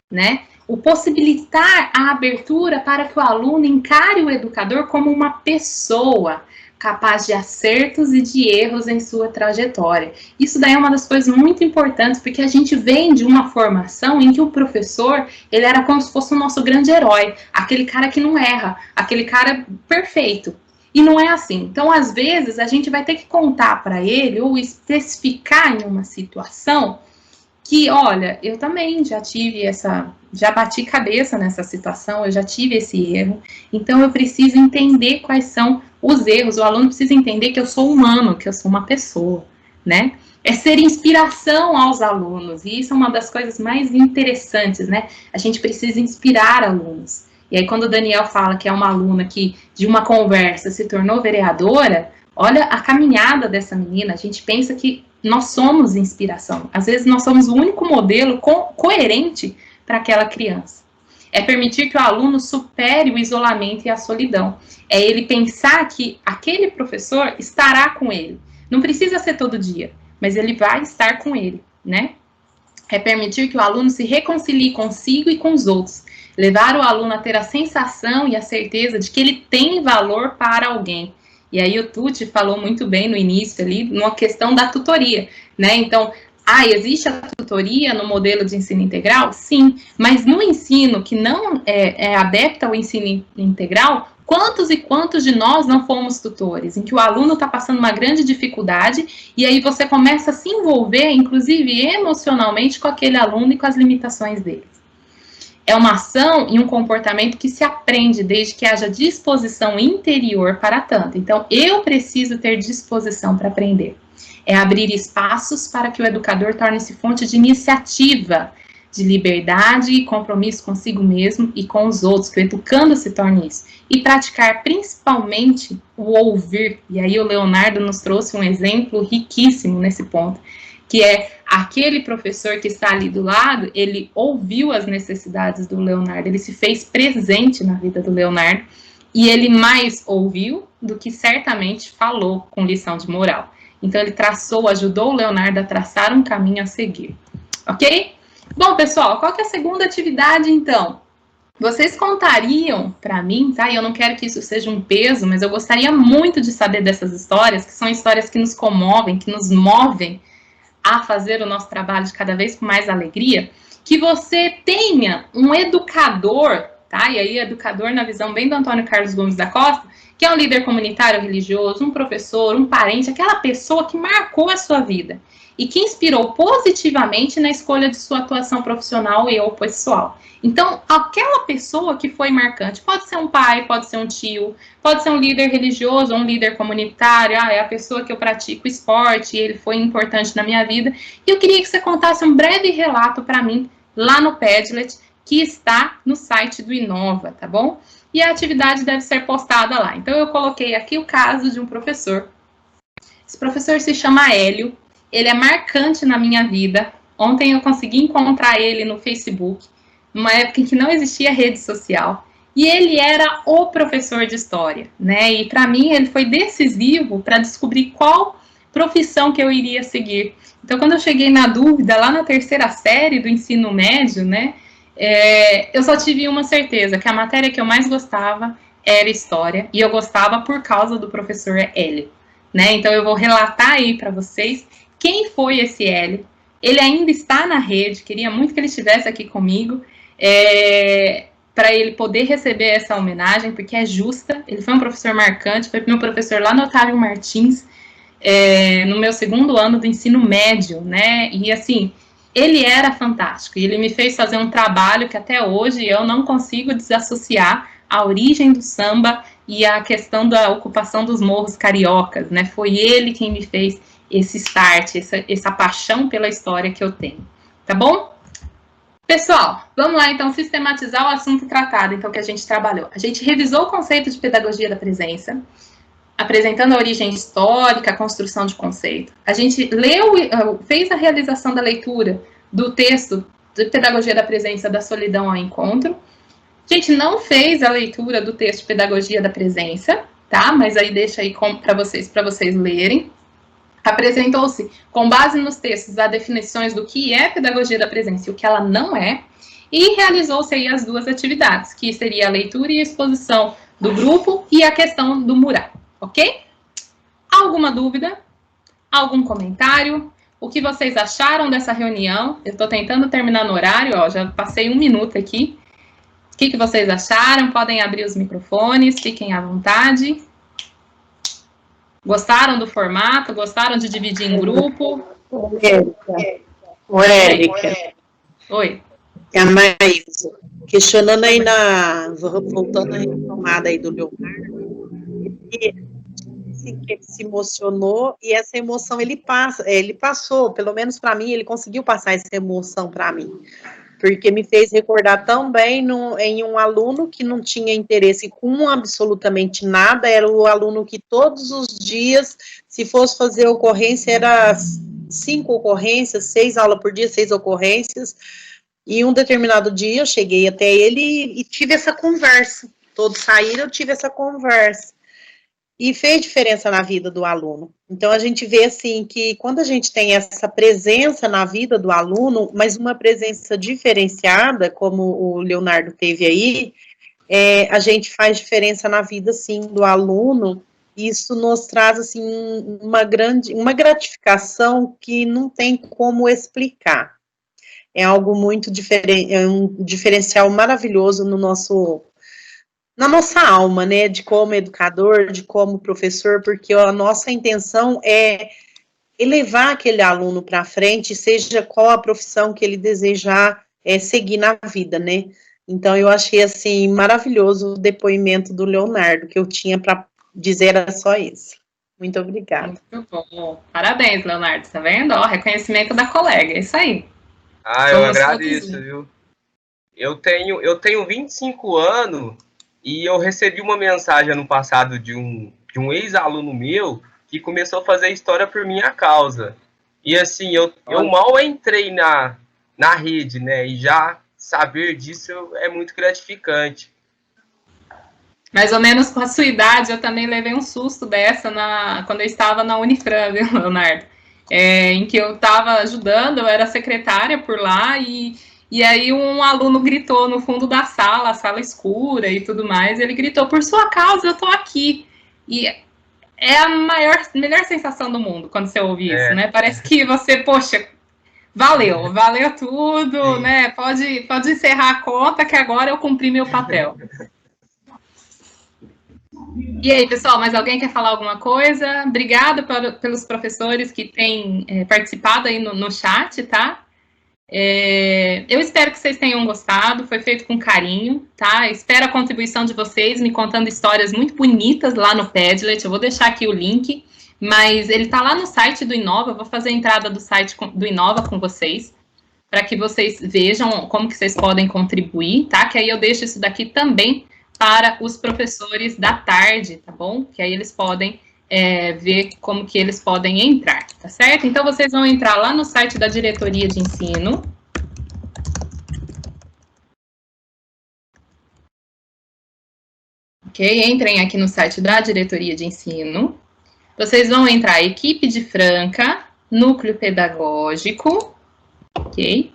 né? O possibilitar a abertura para que o aluno encare o educador como uma pessoa capaz de acertos e de erros em sua trajetória. Isso daí é uma das coisas muito importantes, porque a gente vem de uma formação em que o professor, ele era como se fosse o nosso grande herói, aquele cara que não erra, aquele cara perfeito. E não é assim. Então, às vezes, a gente vai ter que contar para ele, ou especificar em uma situação, que, olha, eu também já bati cabeça nessa situação, eu já tive esse erro, então eu preciso entender quais são os erros, o aluno precisa entender que eu sou humano, que eu sou uma pessoa, né? É ser inspiração aos alunos, e isso é uma das coisas mais interessantes, né? A gente precisa inspirar alunos. E aí, quando o Daniel fala que é uma aluna que, de uma conversa, se tornou vereadora, olha a caminhada dessa menina, a gente pensa que nós somos inspiração. Às vezes, nós somos o único modelo coerente para aquela criança. É permitir que o aluno supere o isolamento e a solidão. É ele pensar que aquele professor estará com ele. Não precisa ser todo dia, mas ele vai estar com ele, né? É permitir que o aluno se reconcilie consigo e com os outros. Levar o aluno a ter a sensação e a certeza de que ele tem valor para alguém. E aí o Tucci falou muito bem no início ali, numa questão da tutoria, né? Então, existe a tutoria no modelo de ensino integral? Sim, mas no ensino que não é adepto ao ensino integral, quantos e quantos de nós não fomos tutores, em que o aluno está passando uma grande dificuldade, e aí você começa a se envolver, inclusive emocionalmente, com aquele aluno e com as limitações dele. É uma ação e um comportamento que se aprende desde que haja disposição interior para tanto. Então, eu preciso ter disposição para aprender. É abrir espaços para que o educador torne-se fonte de iniciativa, de liberdade e compromisso consigo mesmo e com os outros, que o educando se torne isso. E praticar principalmente o ouvir. E aí o Leonardo nos trouxe um exemplo riquíssimo nesse ponto, que é aquele professor que está ali do lado, ele ouviu as necessidades do Leonardo, ele se fez presente na vida do Leonardo, e ele mais ouviu do que certamente falou com lição de moral. Então, ele ajudou o Leonardo a traçar um caminho a seguir. Ok? Bom, pessoal, qual que é a segunda atividade, então? Vocês contariam para mim, tá? E eu não quero que isso seja um peso, mas eu gostaria muito de saber dessas histórias, que são histórias que nos comovem, que nos movem a fazer o nosso trabalho de cada vez com mais alegria, que você tenha um educador tá? E aí, educador na visão bem do Antônio Carlos Gomes da Costa, que é um líder comunitário religioso, um professor, um parente, aquela pessoa que marcou a sua vida e que inspirou positivamente na escolha de sua atuação profissional e ou pessoal. Então, aquela pessoa que foi marcante, pode ser um pai, pode ser um tio, pode ser um líder religioso, um líder comunitário, é a pessoa que eu pratico esporte, e ele foi importante na minha vida. E eu queria que você contasse um breve relato para mim, lá no Padlet, que está no site do Inova, tá bom? E a atividade deve ser postada lá. Então, eu coloquei aqui o caso de um professor. Esse professor se chama Hélio, ele é marcante na minha vida. Ontem eu consegui encontrar ele no Facebook, numa época em que não existia rede social, e ele era o professor de história, né? E para mim ele foi decisivo para descobrir qual profissão que eu iria seguir. Então, quando eu cheguei na dúvida, lá na 3ª série do ensino médio, né, eu só tive uma certeza, que a matéria que eu mais gostava era história, e eu gostava por causa do professor Hélio, né? Então, eu vou relatar aí para vocês quem foi esse Hélio. Ele ainda está na rede, queria muito que ele estivesse aqui comigo, para ele poder receber essa homenagem, porque é justa. Ele foi um professor marcante, foi meu professor lá no Otávio Martins, no meu 2º ano do ensino médio, né, e assim, ele era fantástico, e ele me fez fazer um trabalho que até hoje eu não consigo desassociar a origem do samba e a questão da ocupação dos morros cariocas, né, foi ele quem me fez esse start, essa paixão pela história que eu tenho, tá bom? Pessoal, vamos lá então sistematizar o assunto tratado, então, que a gente trabalhou. A gente revisou o conceito de pedagogia da presença, apresentando a origem histórica, a construção de conceito. A gente fez a realização da leitura do texto de Pedagogia da Presença, da Solidão ao Encontro. A gente não fez a leitura do texto de Pedagogia da Presença, tá? Mas aí deixa aí para vocês lerem. Apresentou-se, com base nos textos, as definições do que é pedagogia da presença e o que ela não é, e realizou-se aí as 2 atividades, que seria a leitura e a exposição do grupo e a questão do mural, ok? Alguma dúvida? Algum comentário? O que vocês acharam dessa reunião? Eu estou tentando terminar no horário, ó, já passei 1 minuto aqui. O que vocês acharam? Podem abrir os microfones, fiquem à vontade. Gostaram do formato? Gostaram de dividir em grupo? Érica. Oi. É a Maísa. Questionando aí voltando na retomada aí do Leonardo, ele se emocionou, e essa emoção ele passou, pelo menos para mim, ele conseguiu passar essa emoção para mim. Porque me fez recordar também em um aluno que não tinha interesse com absolutamente nada, era o aluno que todos os dias, se fosse fazer ocorrência, era 5 ocorrências, 6 aulas por dia, 6 ocorrências, e um determinado dia eu cheguei até ele e tive essa conversa, todos saíram, eu tive essa conversa, e fez diferença na vida do aluno. Então, a gente vê, assim, que quando a gente tem essa presença na vida do aluno, mas uma presença diferenciada, como o Leonardo teve aí, a gente faz diferença na vida, sim, do aluno. Isso nos traz, assim, uma gratificação que não tem como explicar. É algo muito diferente, é um diferencial maravilhoso na nossa alma, né, de como educador, de como professor, porque a nossa intenção é elevar aquele aluno para frente, seja qual a profissão que ele desejar seguir na vida, né. Então, eu achei, assim, maravilhoso o depoimento do Leonardo, que eu tinha para dizer era só isso. Muito obrigada. Muito bom. Parabéns, Leonardo, tá vendo? Ó, reconhecimento da colega, é isso aí. Eu agradeço, viu. Eu tenho 25 anos... E eu recebi uma mensagem ano passado de um ex-aluno meu que começou a fazer história por minha causa. E assim, eu mal entrei na rede, né? E já saber disso é muito gratificante. Mais ou menos com a sua idade, eu também levei um susto dessa quando eu estava na Unifran, viu, Leonardo? Em que eu estava ajudando, eu era secretária por lá, e aí um aluno gritou no fundo da sala, a sala escura e tudo mais, ele gritou, por sua causa, eu tô aqui. E é a melhor sensação do mundo quando você ouve isso, né? Parece que você, poxa, Valeu tudo, né? Pode encerrar a conta, que agora eu cumpri meu papel. E aí, pessoal, mais alguém quer falar alguma coisa? Obrigada pelos professores que têm participado aí no chat, tá? Eu espero que vocês tenham gostado, foi feito com carinho, tá? Espero a contribuição de vocês, me contando histórias muito bonitas lá no Padlet. Eu vou deixar aqui o link, mas ele tá lá no site do Inova. Eu vou fazer a entrada do site do Inova com vocês, para que vocês vejam como que vocês podem contribuir, tá? Que aí eu deixo isso daqui também para os professores da tarde, tá bom? Que aí eles podem ver como que eles podem entrar, tá certo? Então, vocês vão entrar lá no site da Diretoria de Ensino. Ok? Entrem aqui no site da Diretoria de Ensino. Vocês vão entrar Equipe de Franca, Núcleo Pedagógico, ok?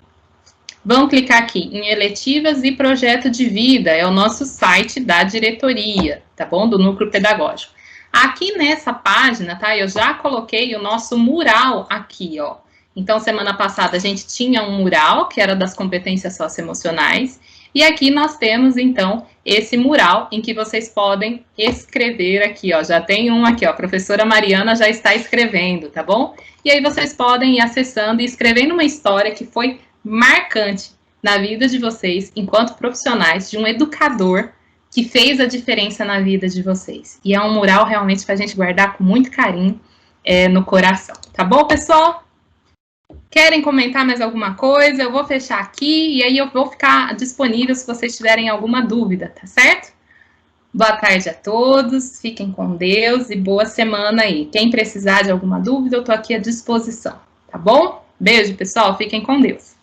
Vão clicar aqui em Eletivas e Projeto de Vida, é o nosso site da diretoria, tá bom? Do Núcleo Pedagógico. Aqui nessa página, tá? Eu já coloquei o nosso mural aqui, ó. Então, semana passada a gente tinha um mural, que era das competências socioemocionais, e aqui nós temos, então, esse mural em que vocês podem escrever aqui, ó. Já tem um aqui, ó. A professora Mariana já está escrevendo, tá bom? E aí vocês podem ir acessando e escrevendo uma história que foi marcante na vida de vocês, enquanto profissionais, de um educador que fez a diferença na vida de vocês. E é um mural realmente para a gente guardar com muito carinho no coração. Tá bom, pessoal? Querem comentar mais alguma coisa? Eu vou fechar aqui e aí eu vou ficar disponível se vocês tiverem alguma dúvida, tá certo? Boa tarde a todos, fiquem com Deus e boa semana aí. Quem precisar de alguma dúvida, eu tô aqui à disposição, tá bom? Beijo, pessoal, fiquem com Deus.